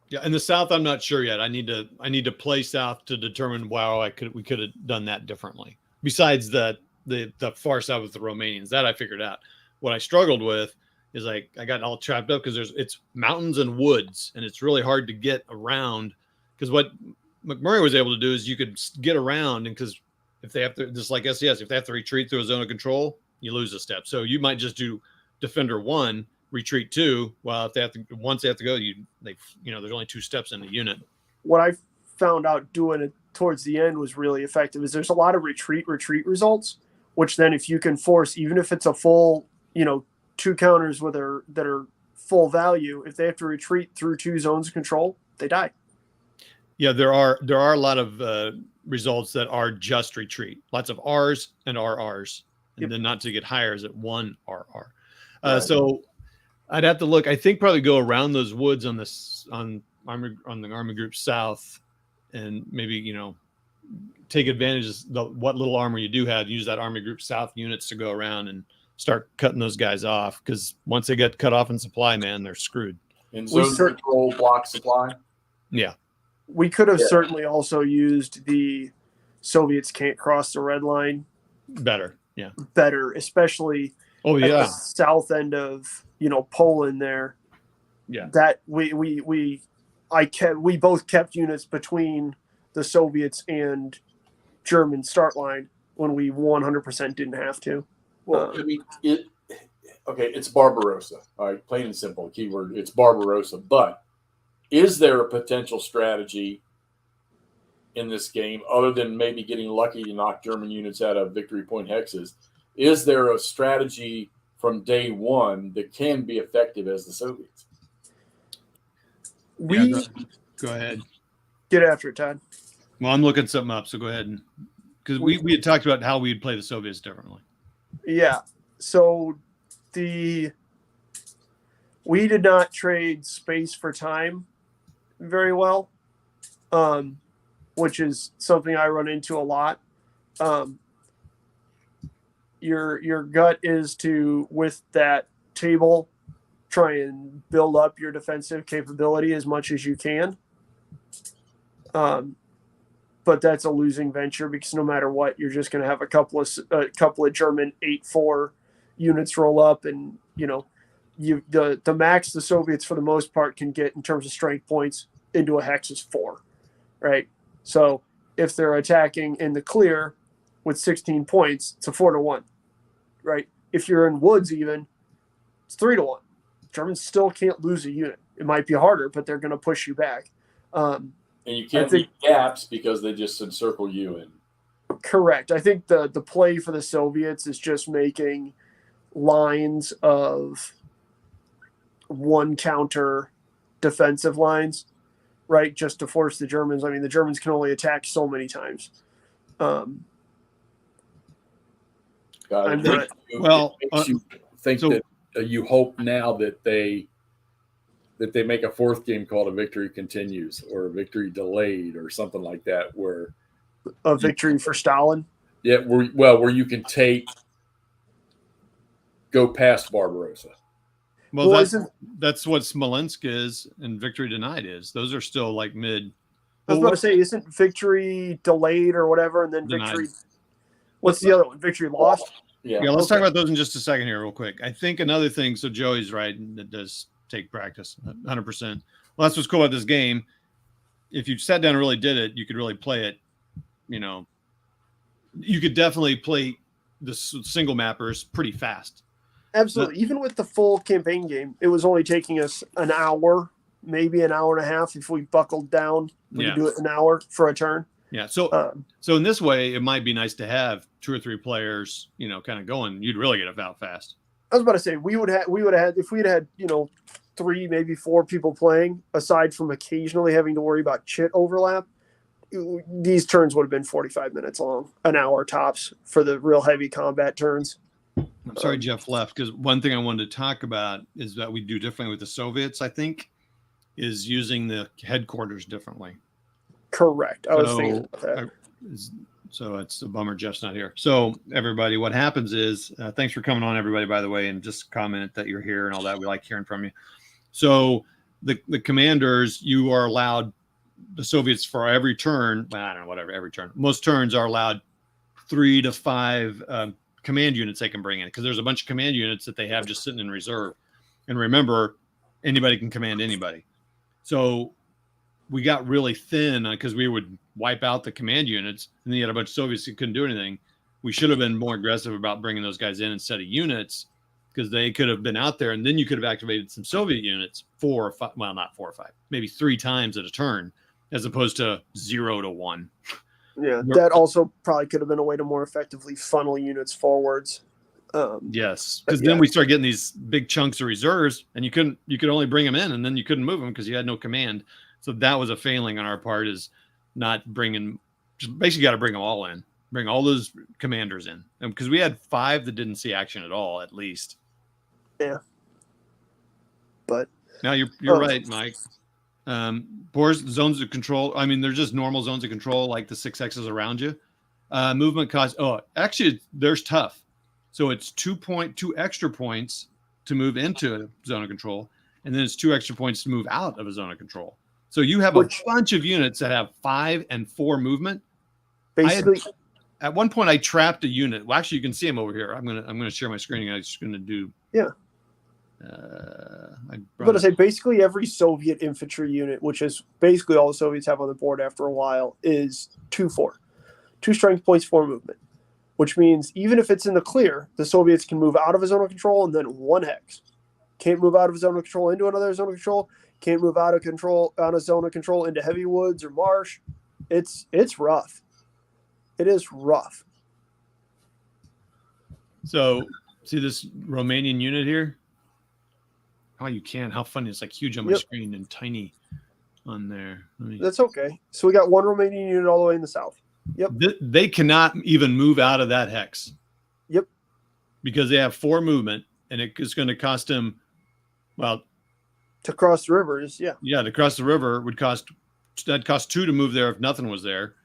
Yeah, in the south, I'm not sure yet. I need to play south to determine. Wow, we could have done that differently. Besides the far south with the Romanians, that I figured out. What I struggled with is I got all trapped up because it's mountains and woods, and it's really hard to get around. Because what McMurray was able to do is you could get around, and because if they have to, just like SES, if they have to retreat through a zone of control, you lose a step. So you might just do defender 1. Retreat 2. Well, if they have to, once they have to go, there's only 2 steps in the unit. What I found out doing it towards the end was really effective. Is there's a lot of retreat results, which then if you can force, even if it's a full, 2 counters that are full value, if they have to retreat through 2 zones of control, they die. Yeah, there are a lot of results that are just retreat. Lots of R's and RRs, and then not to get higher is at 1 RR. Right. So I'd have to look. I think probably go around those woods on the Army Group South, and maybe take advantage of what little armor you do have, use that Army Group South units to go around and start cutting those guys off, because once they get cut off in supply, man, they're screwed. In zone control block supply. Yeah. We could have certainly also used the Soviets can't cross the red line better, especially at the south end of Poland there. Yeah, that we both kept units between the Soviets and German start line when we 100% didn't have to. Well, I mean, it's Barbarossa. All right, plain and simple. Keyword: it's Barbarossa. But is there a potential strategy in this game other than maybe getting lucky to knock German units out of victory point hexes? Is there a strategy from day one that can be effective as the Soviets? Go ahead. Get after it, Todd. Well, I'm looking something up, so go ahead. Because we had talked about how we'd play the Soviets differently. Yeah. So we did not trade space for time very well, which is something I run into a lot. Your gut is to, with that table, try and build up your defensive capability as much as you can. But that's a losing venture, because no matter what, you're just going to have a couple of German 8-4 units roll up, and the max the Soviets for the most part can get in terms of strength points into a hex is 4, right? So if they're attacking in the clear with 16 points, it's a 4-1, right? If you're in woods, even it's 3-1. Germans still can't lose a unit. It might be harder, but they're going to push you back. And you can't leave gaps because they just encircle you in. Correct. I think the play for the Soviets is just making lines of one counter defensive lines, right? Just to force the Germans. I mean, the Germans can only attack so many times. You hope now that they make a fourth game called A Victory Continues or A Victory Delayed or something like that, where a victory for Stalin. Yeah, where you can go past Barbarossa. Well, that's what Smolensk is and Victory Denied is. Those are still like mid. I was about to say, isn't Victory Delayed or whatever, and then Denied. Victory? What's the other one? Victory Lost. Yeah. Let's talk about those in just a second here, real quick. I think another thing. So Joey's right. That does take practice, 100%. Well, that's what's cool about this game. If you sat down and really did it, you could really play it. You could definitely play the single mappers pretty fast. Absolutely. Even with the full campaign game, it was only taking us an hour, maybe an hour and a half if we buckled down. We could do it an hour for a turn. Yeah. So in this way, it might be nice to have 2 or 3 players, kind of going. You'd really get it out fast. I was about to say we would have had if we'd had 3, maybe 4 people playing, aside from occasionally having to worry about chit overlap. These turns would have been 45 minutes long, an hour tops for the real heavy combat turns. I'm sorry Jeff left, because one thing I wanted to talk about is that we do differently with the Soviets, I think, is using the headquarters differently. Correct. I was thinking about that. So it's a bummer Jeff's not here. So everybody, what happens is, thanks for coming on, everybody, by the way, and just comment that you're here and all that. We like hearing from you. So the commanders, you are allowed, the Soviets for every turn, I don't know, whatever, every turn, most turns are allowed 3 to 5 command units they can bring in, because there's a bunch of command units that they have just sitting in reserve. And remember, anybody can command anybody. So we got really thin because we would wipe out the command units, and then you had a bunch of Soviets that couldn't do anything. We should have been more aggressive about bringing those guys in instead of units, because they could have been out there, and then you could have activated some Soviet units 4 or 5, well, not 4 or 5, maybe 3 times at a turn, as opposed to 0 to 1. Yeah, that also probably could have been a way to more effectively funnel units forwards. Yes, because then we start getting these big chunks of reserves, and you could only bring them in, and then you couldn't move them because you had no command. So that was a failing on our part, is not bringing. Just basically got to bring them all in, bring all those commanders in, because we had 5 that didn't see action at all, at least. Yeah, but now you're right, Mike. Boars, zones of control. I mean, they're just normal zones of control, like the 6 X's around you. Movement cost. Oh, actually, there's tough. So it's 2 extra points to move into a zone of control, and then it's 2 extra points to move out of a zone of control. So you have a bunch of units that have 5 and 4 movement. Basically, at one point I trapped a unit. Well, actually, you can see them over here. I'm gonna share my screen. I'm just gonna do. Yeah. I'm going to say basically every Soviet infantry unit, which is basically all the Soviets have on the board after a while, is 2-4, 2 strength points, 4 movement. Which means even if it's in the clear, the Soviets can move out of a zone of control and then 1 hex. Can't move out of a zone of control into another zone of control. Can't move out of control on a zone of control into heavy woods or marsh. It's rough. It is rough. So see this Romanian unit here? Oh, you can. How funny. It's like huge on my screen and tiny on there. That's okay. So we got 1 Romanian unit all the way in the south. Yep. They cannot even move out of that hex. Yep. Because they have 4 movement, and it's going to cost them, well, to cross the rivers, yeah. Yeah, to cross the river would cost 2 to move there if nothing was there.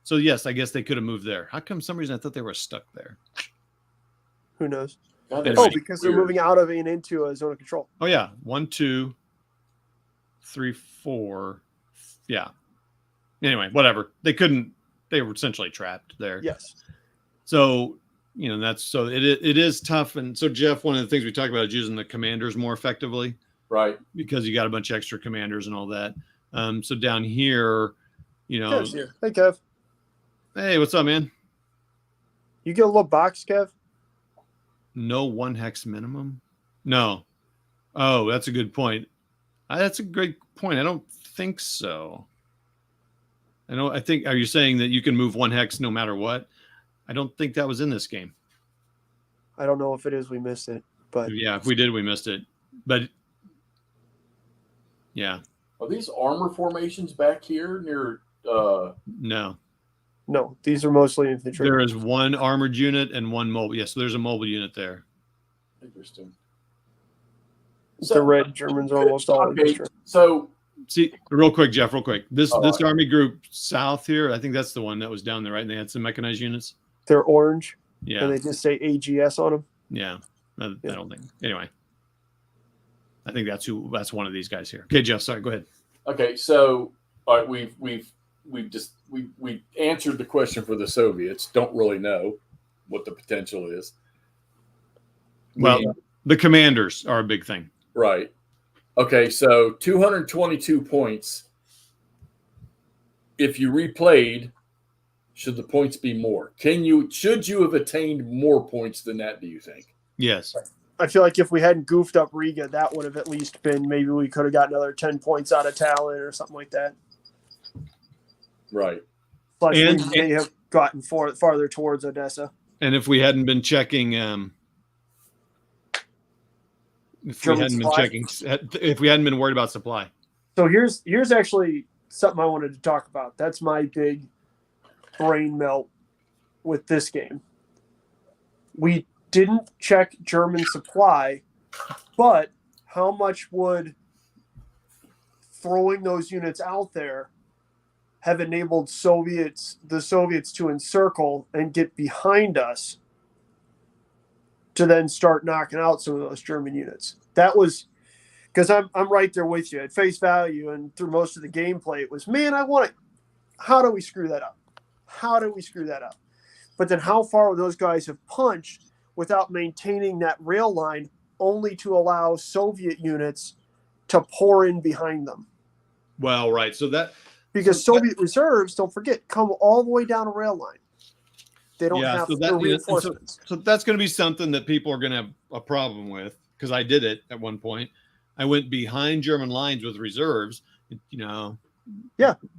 So yes, I guess they could have moved there. How come some reason I thought they were stuck there? Who knows? Anyway, because they're moving out of and into a zone of control. Oh yeah, 1, 2, 3, 4. Yeah. Anyway, whatever. They couldn't. They were essentially trapped there. Yes. So that's so it is tough. And so Jeff, one of the things we talked about is using the commanders more effectively, right? Because you got a bunch of extra commanders and all that. So down here, Kev's here. Hey, Kev. Hey, what's up, man? You get a little box, Kev? No 1 hex minimum? No. Oh, that's a good point. That's a great point. I don't think so. I think, are you saying that you can move 1 hex no matter what? I don't think that was in this game. I don't know if it is. We missed it. But yeah, if we did, we missed it. But yeah. Are these armor formations back here near? No, these are mostly infantry. There is 1 armored unit and 1 mobile. Yes, so there's a mobile unit there. Interesting. The red Germans are almost all infantry. So see, real quick, Jeff, real quick. This army group south here, I think that's the one that was down there, right? And they had some mechanized units. They're orange. Yeah. And they just say AGS on them. Yeah. I don't think. Anyway. I think that's one of these guys here. Okay, Jeff, sorry, go ahead. Okay, so all right, we answered the question for the Soviets. Don't really know what the potential is. Well, the commanders are a big thing. Right. Okay, so 222 points. If you replayed, should the points be more? Should you have attained more points than that, do you think? Yes. I feel like if we hadn't goofed up Riga, that would have at least been, maybe we could have got another 10 points out of Tallinn or something like that. Right. But we may have gotten farther towards Odessa. And if we hadn't been checking, if we hadn't been worried about supply. So here's actually something I wanted to talk about. That's my big brain melt with this game. We didn't check German supply, but how much would throwing those units out there have enabled the Soviets to encircle and get behind us to then start knocking out some of those German units? That was because I'm right there with you at face value, and through most of the gameplay, it was, man, I want it. How do we screw that up? How do we screw that up? But then how far would those guys have punched without maintaining that rail line, only to allow Soviet units to pour in behind them? Well, right. So that because Soviet reserves, don't forget, come all the way down a rail line. They don't have reinforcements. So that's going to be something that people are going to have a problem with, because I did it at one point. I went behind German lines with reserves,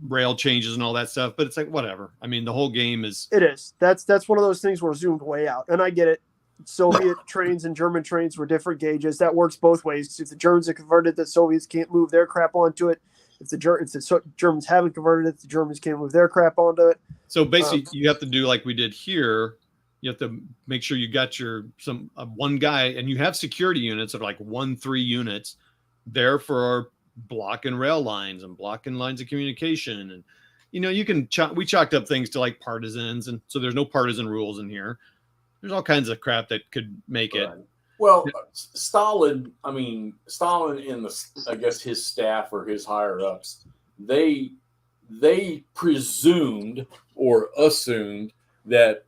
rail changes and all that stuff. But it's like, whatever. I mean, the whole game is. It is. That's one of those things where zoomed way out. And I get it. Soviet trains and German trains were different gauges. That works both ways. If the Germans are converted, the Soviets can't move their crap onto it. If the Germans haven't converted it, the Germans can't move their crap onto it. So basically, you have to do like we did here. You have to make sure you got one guy, and you have security units of like 1-3 units there for blocking rail lines and blocking lines of communication. And, you can, we chalked up things to like partisans. And so there's no partisan rules in here. There's all kinds of crap that could make it. Well, Stalin and I guess his staff or his higher ups, they presumed or assumed that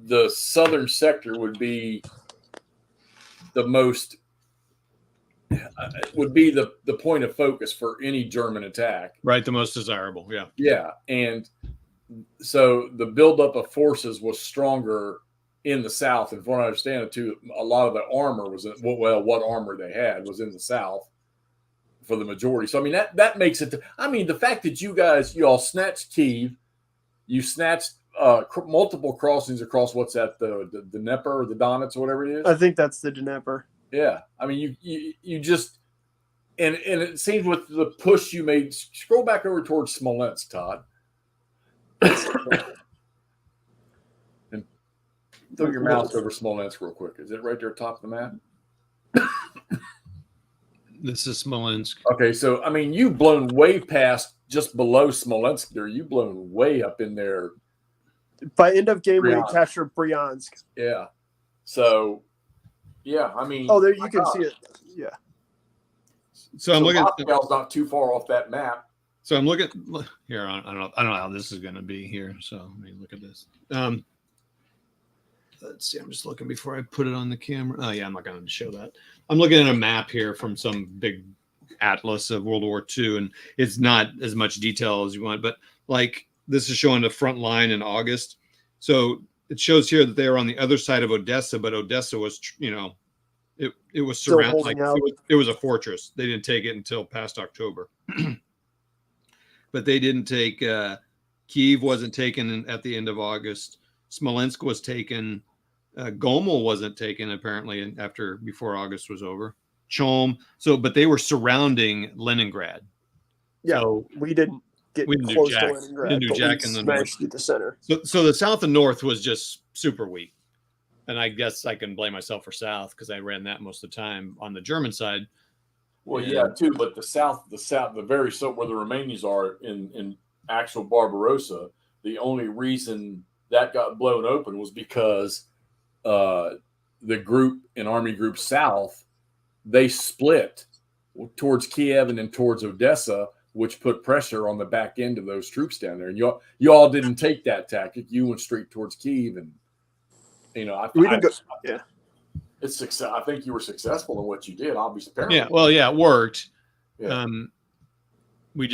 the southern sector would be the most the point of focus for any German attack. Right, the most desirable, yeah. Yeah, and so the buildup of forces was stronger in the south, and from what I understand it too, a lot of the armor was what armor they had was in the south for the majority. So I mean that makes it. I mean the fact that you all snatched Kyiv, you snatched multiple crossings across what's that the Dnieper or the Donets or whatever it is. I think that's the Dnieper. Yeah, I mean you just and it seems with the push you made. Scroll back over towards Smolensk, Todd. Throw your mouse over Smolensk real quick. Is it right there top of the map? This is Smolensk. Okay, so I mean, you've blown way past just below Smolensk there. You've blown way up in there. By end of game, we captured Bryansk. Yeah. So, yeah, I mean. Oh, there you can see it. Yeah. So I'm looking. Moscow's not too far off that map. So I'm looking here. I don't know how this is going to be here. So let me look at this. Let's see. I'm just looking before I put it on the camera. Oh yeah, I'm not going to show that. I'm looking at a map here from some big atlas of World War II, and it's not as much detail as you want. But like this is showing the front line in August. So it shows here that they were on the other side of Odessa, but Odessa was, it was surrounded. Like it was a fortress. They didn't take it until past October. But they didn't take. Kyiv wasn't taken at the end of August. Smolensk was taken. Gomel wasn't taken apparently before August was over. Cholm. But they were surrounding Leningrad. Yeah, so we didn't get close to Leningrad. We didn't do jack in the north. Through the center. So the south and north was just super weak, and I guess I can blame myself for south because I ran that most of the time on the German side. Well, yeah, too. But the south, the very where the Romanians are in actual Barbarossa, the only reason that got blown open was because the group in Army Group South, they split towards Kiev and then towards Odessa, which put pressure on the back end of those troops down there. And you all didn't take that tactic. You went straight towards Kiev, and yeah. It's success. I think you were successful in what you did. Obviously, yeah. Well, yeah, it worked. Yeah. We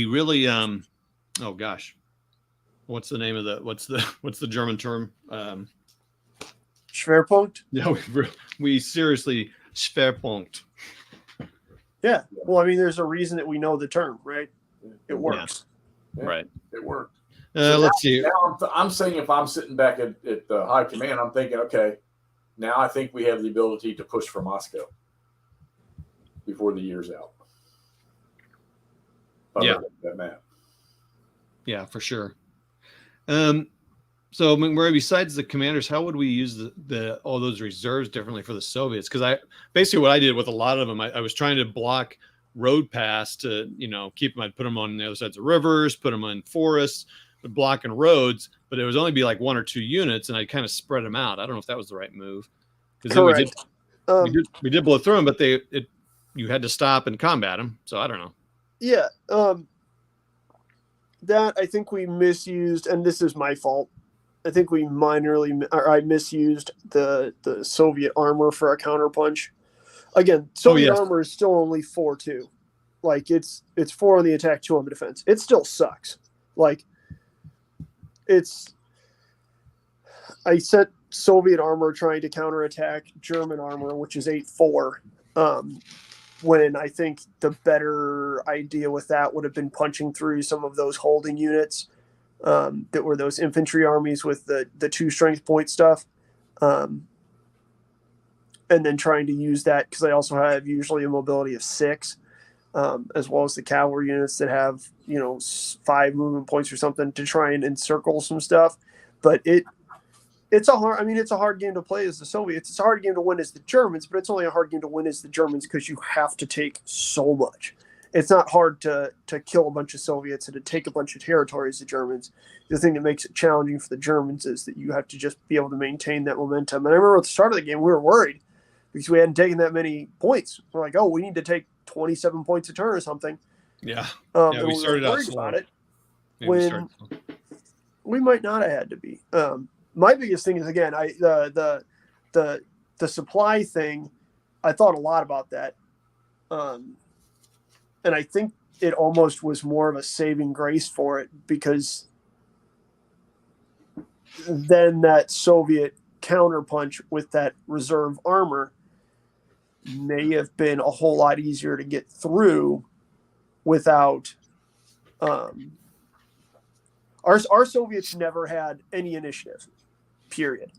really. Oh gosh, what's the name of what's the German term? Schwerpunkt. Yeah, we seriously Schwerpunkt. Yeah. Well, I mean, there's a reason that we know the term, right? It works. Yeah. Right. It worked. Let's see. Now I'm saying if I'm sitting back at the high command, I'm thinking, okay, now I think we have the ability to push for Moscow before the year's out. Yeah. That map. Yeah, for sure. So McMurray, besides the commanders, how would we use all those reserves differently for the Soviets? Because basically what I did with a lot of them, I was trying to block road paths to, keep them. I'd put them on the other sides of rivers, put them in forests, but blocking roads. But it would only be like 1 or 2 units, and I kind of spread them out. I don't know if that was the right move. Correct. We did blow through them, but you had to stop and combat them. So I don't know. Yeah. That I think we misused, and this is my fault. I think I misused the Soviet armor for a counterpunch. Again, Soviet armor is still only 4-2. Like it's 4 on the attack, 2 on the defense. It still sucks. Like I set Soviet armor trying to counterattack German armor, which is 8-4. When I think the better idea with that would have been punching through some of those holding units that were those infantry armies with the 2 strength point stuff. And then trying to use that because I also have usually a mobility of 6, as well as the cavalry units that have, 5 movement points or something to try and encircle some stuff. But it's a hard game to play as the Soviets. It's a hard game to win as the Germans, but it's only a hard game to win as the Germans because you have to take so much. it's not hard to kill a bunch of Soviets and to take a bunch of territories to Germans. The thing that makes it challenging for the Germans is that you have to just be able to maintain that momentum. And I remember at the start of the game, we were worried because we hadn't taken that many points. We're like, oh, we need to take 27 points a turn or something. Yeah. We started out slow. About it when we might not have had to be. My biggest thing is, again, the supply thing. I thought a lot about that. And I think it almost was more of a saving grace for it, because then that Soviet counterpunch with that reserve armor may have been a whole lot easier to get through without our Soviets never had any initiative, period.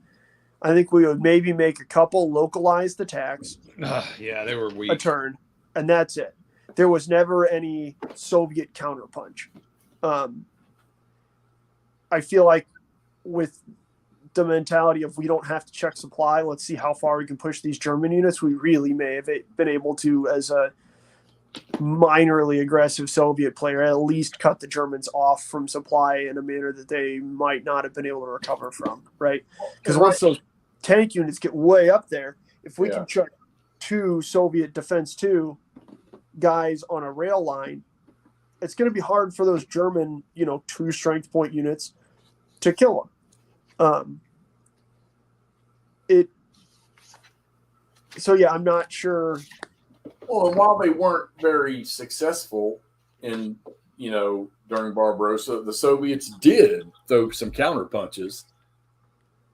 I think we would maybe make a couple localized attacks. Yeah, they were weak. A turn, and that's it. There was never any Soviet counterpunch. I feel like with the mentality of we don't have to check supply, let's see how far we can push these German units, we really may have been able to, as a minorly aggressive Soviet player, at least cut the Germans off from supply in a manner that they might not have been able to recover from, right? Because once those tank units get way up there, if we can chuck 2 Soviet Defense 2 guys on a rail line, it's going to be hard for those German, 2 strength point units to kill them. So I'm not sure. Well, and while they weren't very successful in, during Barbarossa, the Soviets did throw some counter punches.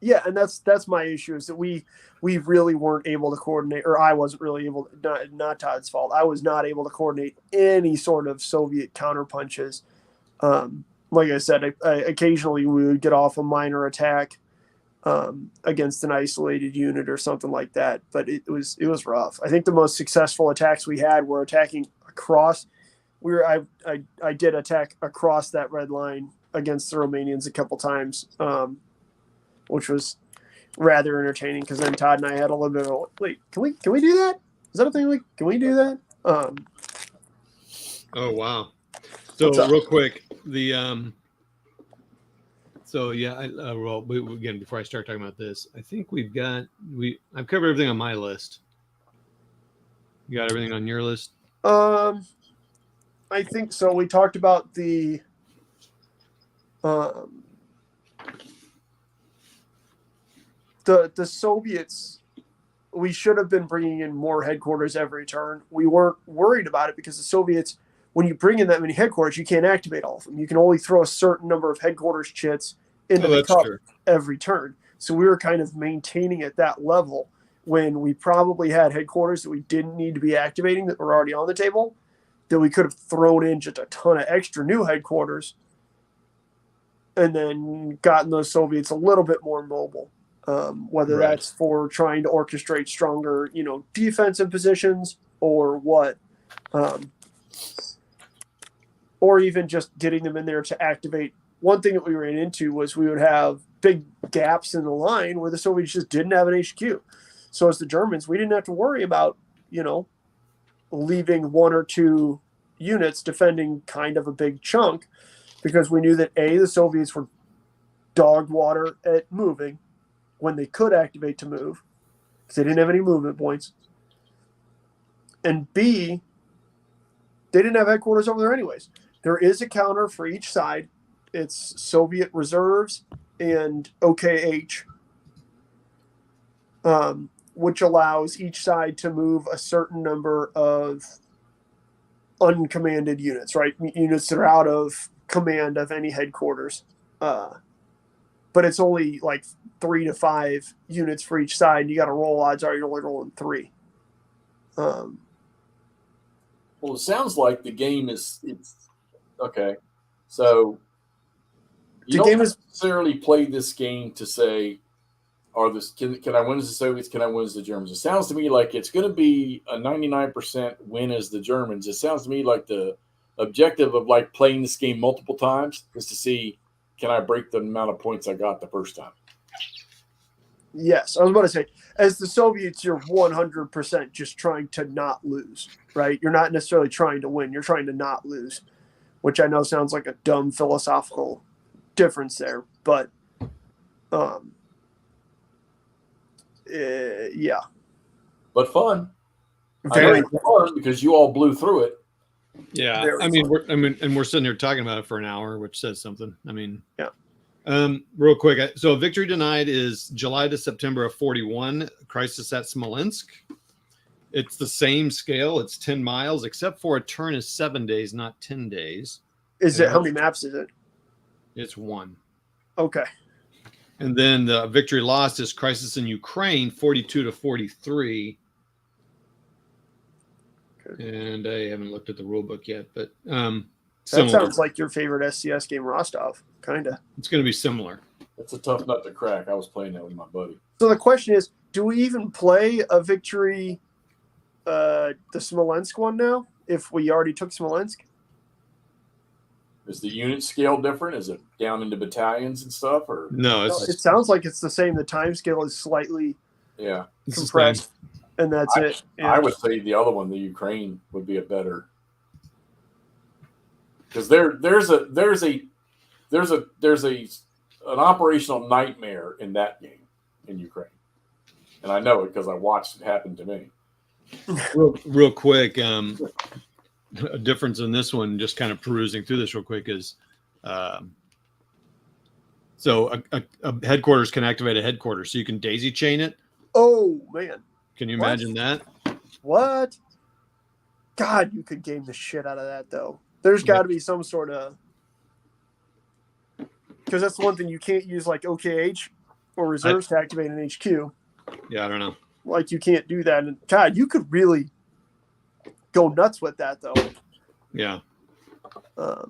Yeah, and that's my issue, is that we really weren't able to coordinate, or I wasn't really able to, not Todd's fault. I was not able to coordinate any sort of Soviet counter punches. Like I said, I occasionally we would get off a minor attack against an isolated unit or something like that, but it was rough. I think the most successful attacks we had were attacking across. I did attack across that red line against the Romanians a couple times, which was rather entertaining, because then Todd and I had a little bit of, wait, can we do that? Is that a thing? Can we do that? Oh wow! So real quick, the again, before I start talking about this, I think I've covered everything on my list. You got everything on your list? I think so. We talked about the Soviets. We should have been bringing in more headquarters every turn. We weren't worried about it because the Soviets, when you bring in that many headquarters, you can't activate all of them. You can only throw a certain number of headquarters chits into the cup every turn. So we were kind of maintaining at that level when we probably had headquarters that we didn't need to be activating that were already on the table, that we could have thrown in just a ton of extra new headquarters and then gotten those Soviets a little bit more mobile. Whether that's for trying to orchestrate stronger, defensive positions or what, or even just getting them in there to activate. One thing that we ran into was we would have big gaps in the line where the Soviets just didn't have an HQ. So as the Germans, we didn't have to worry about, leaving 1 or 2 units defending kind of a big chunk, because we knew that the Soviets were dog water at moving when they could activate to move, because they didn't have any movement points. And B, they didn't have headquarters over there anyways. There is a counter for each side. It's Soviet reserves and OKH, which allows each side to move a certain number of uncommanded units, right? Units that are out of command of any headquarters. But it's only like 3 to 5 units for each side. You got to roll, odds are you're only rolling 3. Well, it sounds like the game it's okay. So you don't necessarily play this game to say, can I win as the Soviets? Can I win as the Germans? It sounds to me like it's going to be a 99% win as the Germans. It sounds to me like the objective of like playing this game multiple times is to see, can I break the amount of points I got the first time? Yes, I was about to say, as the Soviets, you're 100% just trying to not lose, right? You're not necessarily trying to win. You're trying to not lose, which I know sounds like a dumb philosophical difference there, but yeah. But fun. Very fun because you all blew through it. Yeah, Very and we're sitting here talking about it for an hour, which says something. I mean, yeah. Real quick, so Victory Denied is July to September of 41. Crisis at Smolensk. It's the same scale. It's 10 miles, except for a turn is 7 days, not 10 days. Is it, how many maps is it? It's 1. Okay. And then the Victory Lost is Crisis in Ukraine, 42 to 43. Okay. And I haven't looked at the rule book yet, but that similar. sounds like your favorite SCS game, Rostov, kind of. It's going to be similar. It's a tough nut to crack. I was playing that with my buddy. So the question is, do we even play a Victory, the Smolensk one now, if we already took Smolensk? Is the unit scale different? Is it down into battalions and stuff? Or no? It sounds like it's the same. The time scale is slightly compressed, and that's it. I would say the other one, the Ukraine, would be a better, because there's an operational nightmare in that game in Ukraine, and I know it because I watched it happen to me. Real quick, a difference in this one, just kind of perusing through this real quick, is so a headquarters can activate a headquarters, so you can daisy chain it. Oh man, can you imagine that? What? God, you could game the shit out of that though. There's got to be some sort of, because that's the one thing you can't use like OKH or reserves to activate an HQ. Yeah, I don't know. Like you can't do that, and God, you could really go nuts with that though. Yeah. But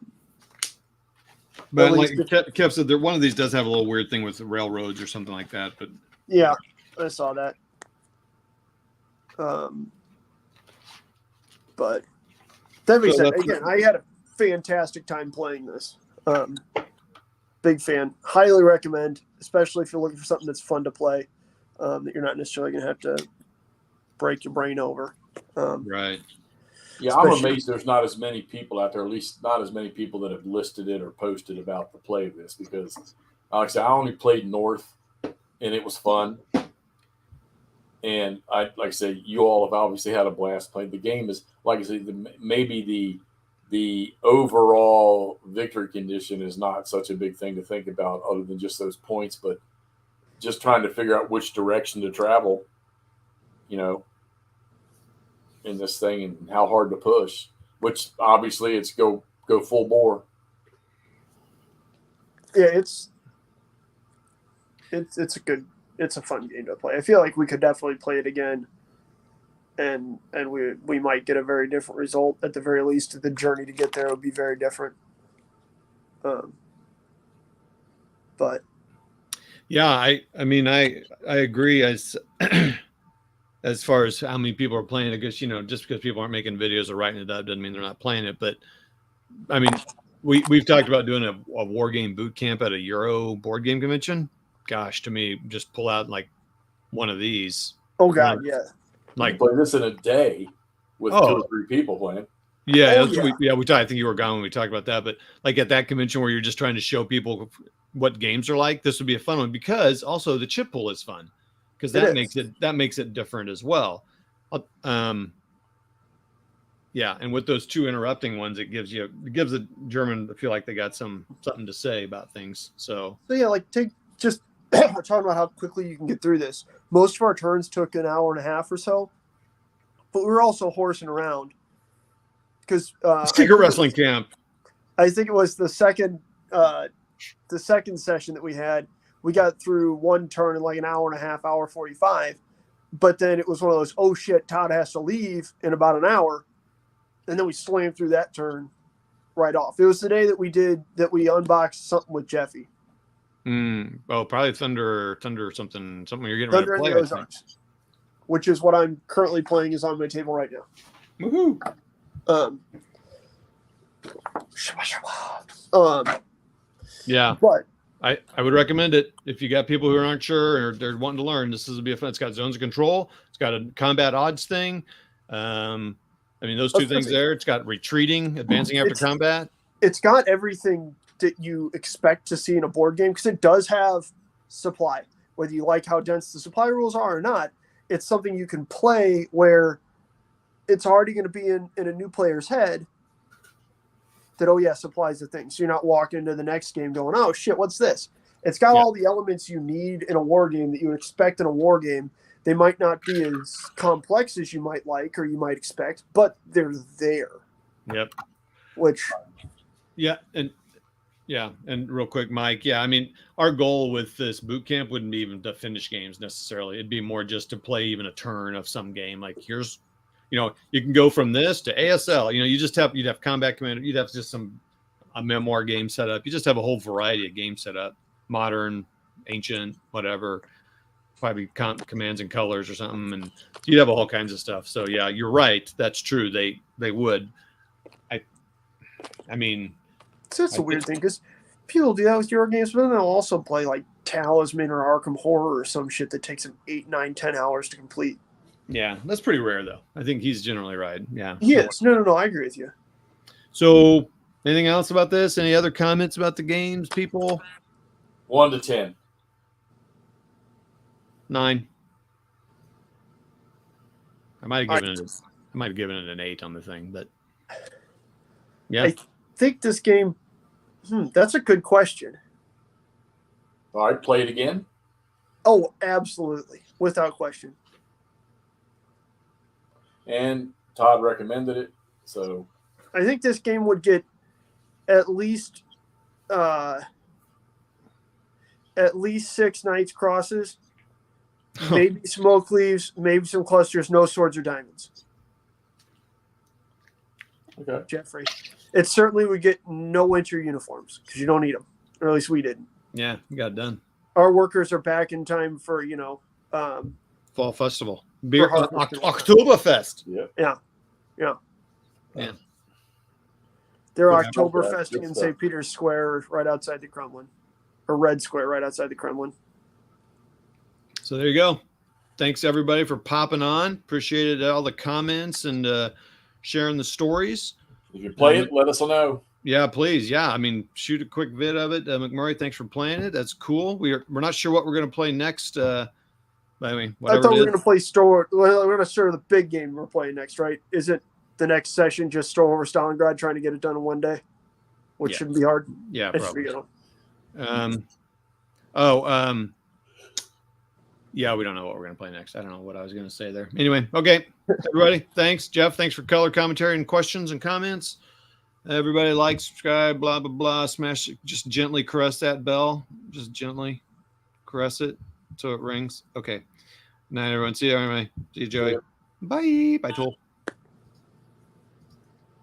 like Kev said, one of these does have a little weird thing with the railroads or something like that. But yeah, I saw that. But that being said, again, I had a fantastic time playing this. Big fan. Highly recommend, especially if you're looking for something that's fun to play, that you're not necessarily going to have to break your brain over. Right. Yeah, I'm amazed there's not as many people out there, at least not as many people that have listed it or posted about the play of this, because like I said, I only played North and it was fun. And like I said, you all have obviously had a blast playing. The game is, like I said, maybe the overall victory condition is not such a big thing to think about other than just those points, but just trying to figure out which direction to travel, in this thing and how hard to push, which obviously it's go full bore. Yeah, it's a fun game to play. I feel like we could definitely play it again, and we might get a very different result. At the very least, the journey to get there would be very different. But yeah, I mean I agree as far as how many people are playing. I guess just because people aren't making videos or writing it up doesn't mean they're not playing it. But I mean, we've talked about doing a war game boot camp at a Euro board game convention. Gosh, to me, just pull out like one of these. Oh God, yeah. Like play this in a day with 2 or 3 people playing. Yeah, we talked. I think you were gone when we talked about that. But like at that convention where you're just trying to show people what games are like, this would be a fun one, because also the chip pool is fun, because that makes it different as well. Yeah, and with those 2 interrupting ones, it gives the German to feel like they got something to say about things. So yeah, like we're talking about how quickly you can get through this. Most of our turns took an hour and a half or so, but we were also horsing around because Secret Wrestling Camp. I think it was the second session that we had. We got through one turn in like an hour and a half, hour 45, but then it was one of those, oh shit, Todd has to leave in about an hour, and then we slammed through that turn right off. It was the day that we unboxed something with Jeffy. Oh, probably Thunder something you're getting Thunder ready to play. in the Ozarks, which is what I'm currently playing, is on my table right now. Woohoo! Yeah. Yeah. But I would recommend it if you got people who aren't sure or they're wanting to learn. This is a be fun. It's got zones of control. It's got a combat odds thing. I mean, those two things there. It's got retreating, advancing after combat. It's got everything that you expect to see in a board game because it does have supply. Whether you like how dense the supply rules are or not, it's something you can play where it's already going to be in a new player's head that, oh yeah, supply's the thing. So you're not walking into the next game going, oh shit, what's this? It's got all the elements you need in a war game that you would expect in a war game. They might not be as complex as you might like or you might expect, but they're there. Yep. Which, and real quick, Mike. Yeah, I mean, our goal with this boot camp wouldn't be even to finish games necessarily. It'd be more just to play even a turn of some game. Like here's, you can go from this to ASL. You'd have combat commander. You'd have just a memoir game set up. You just have a whole variety of games set up, modern, ancient, whatever. Probably commands and colors or something, and you'd have all kinds of stuff. So yeah, you're right. That's true. They would. I mean, that's a weird thing because people do that with your games, but then they'll also play like Talisman or Arkham Horror or some shit that takes them 8, 9, 10 hours to complete. Yeah, that's pretty rare though. I think he's generally right. Yeah, he is. No, I agree with you. So, anything else about this? Any other comments about the games, people? 1 to 10. 9. I might have given it an 8 on the thing, but yeah. I think this game. That's a good question. All right, play it again. Oh, absolutely, without question. And Todd recommended it, so I think this game would get at least 6 Knights Crosses. Maybe smoke leaves, maybe some clusters, no swords or diamonds. Okay. Jeffrey. It certainly would get no winter uniforms because you don't need them, or at least we didn't. Yeah, you got it done. Our workers are back in time for, Fall Festival. Beer Oktoberfest. Yeah. Yeah. They're Oktoberfesting in St. Peter's Square right outside the Kremlin, or Red Square right outside the Kremlin. So there you go. Thanks everybody for popping on. Appreciated all the comments and sharing the stories. If you play it, let us know. Yeah, please. Yeah, I mean, shoot a quick vid of it. McMurray, thanks for playing it. That's cool. We're not sure what we're going to play next. But I mean, whatever. I thought we were going to play Store. We're going to start the big game we're playing next, right? Is it the next session just Store over Stalingrad, trying to get it done in one day, which shouldn't be hard? Yeah, probably. Yeah, we don't know what we're going to play next. I don't know what I was going to say there. Anyway, okay, everybody, thanks. Jeff, thanks for color commentary and questions and comments. Everybody like, subscribe, blah, blah, blah. Smash, just gently caress that bell. Just gently caress it so it rings. Okay. Night, everyone. See you, everybody. See you, Joey. Bye. Bye, Tool.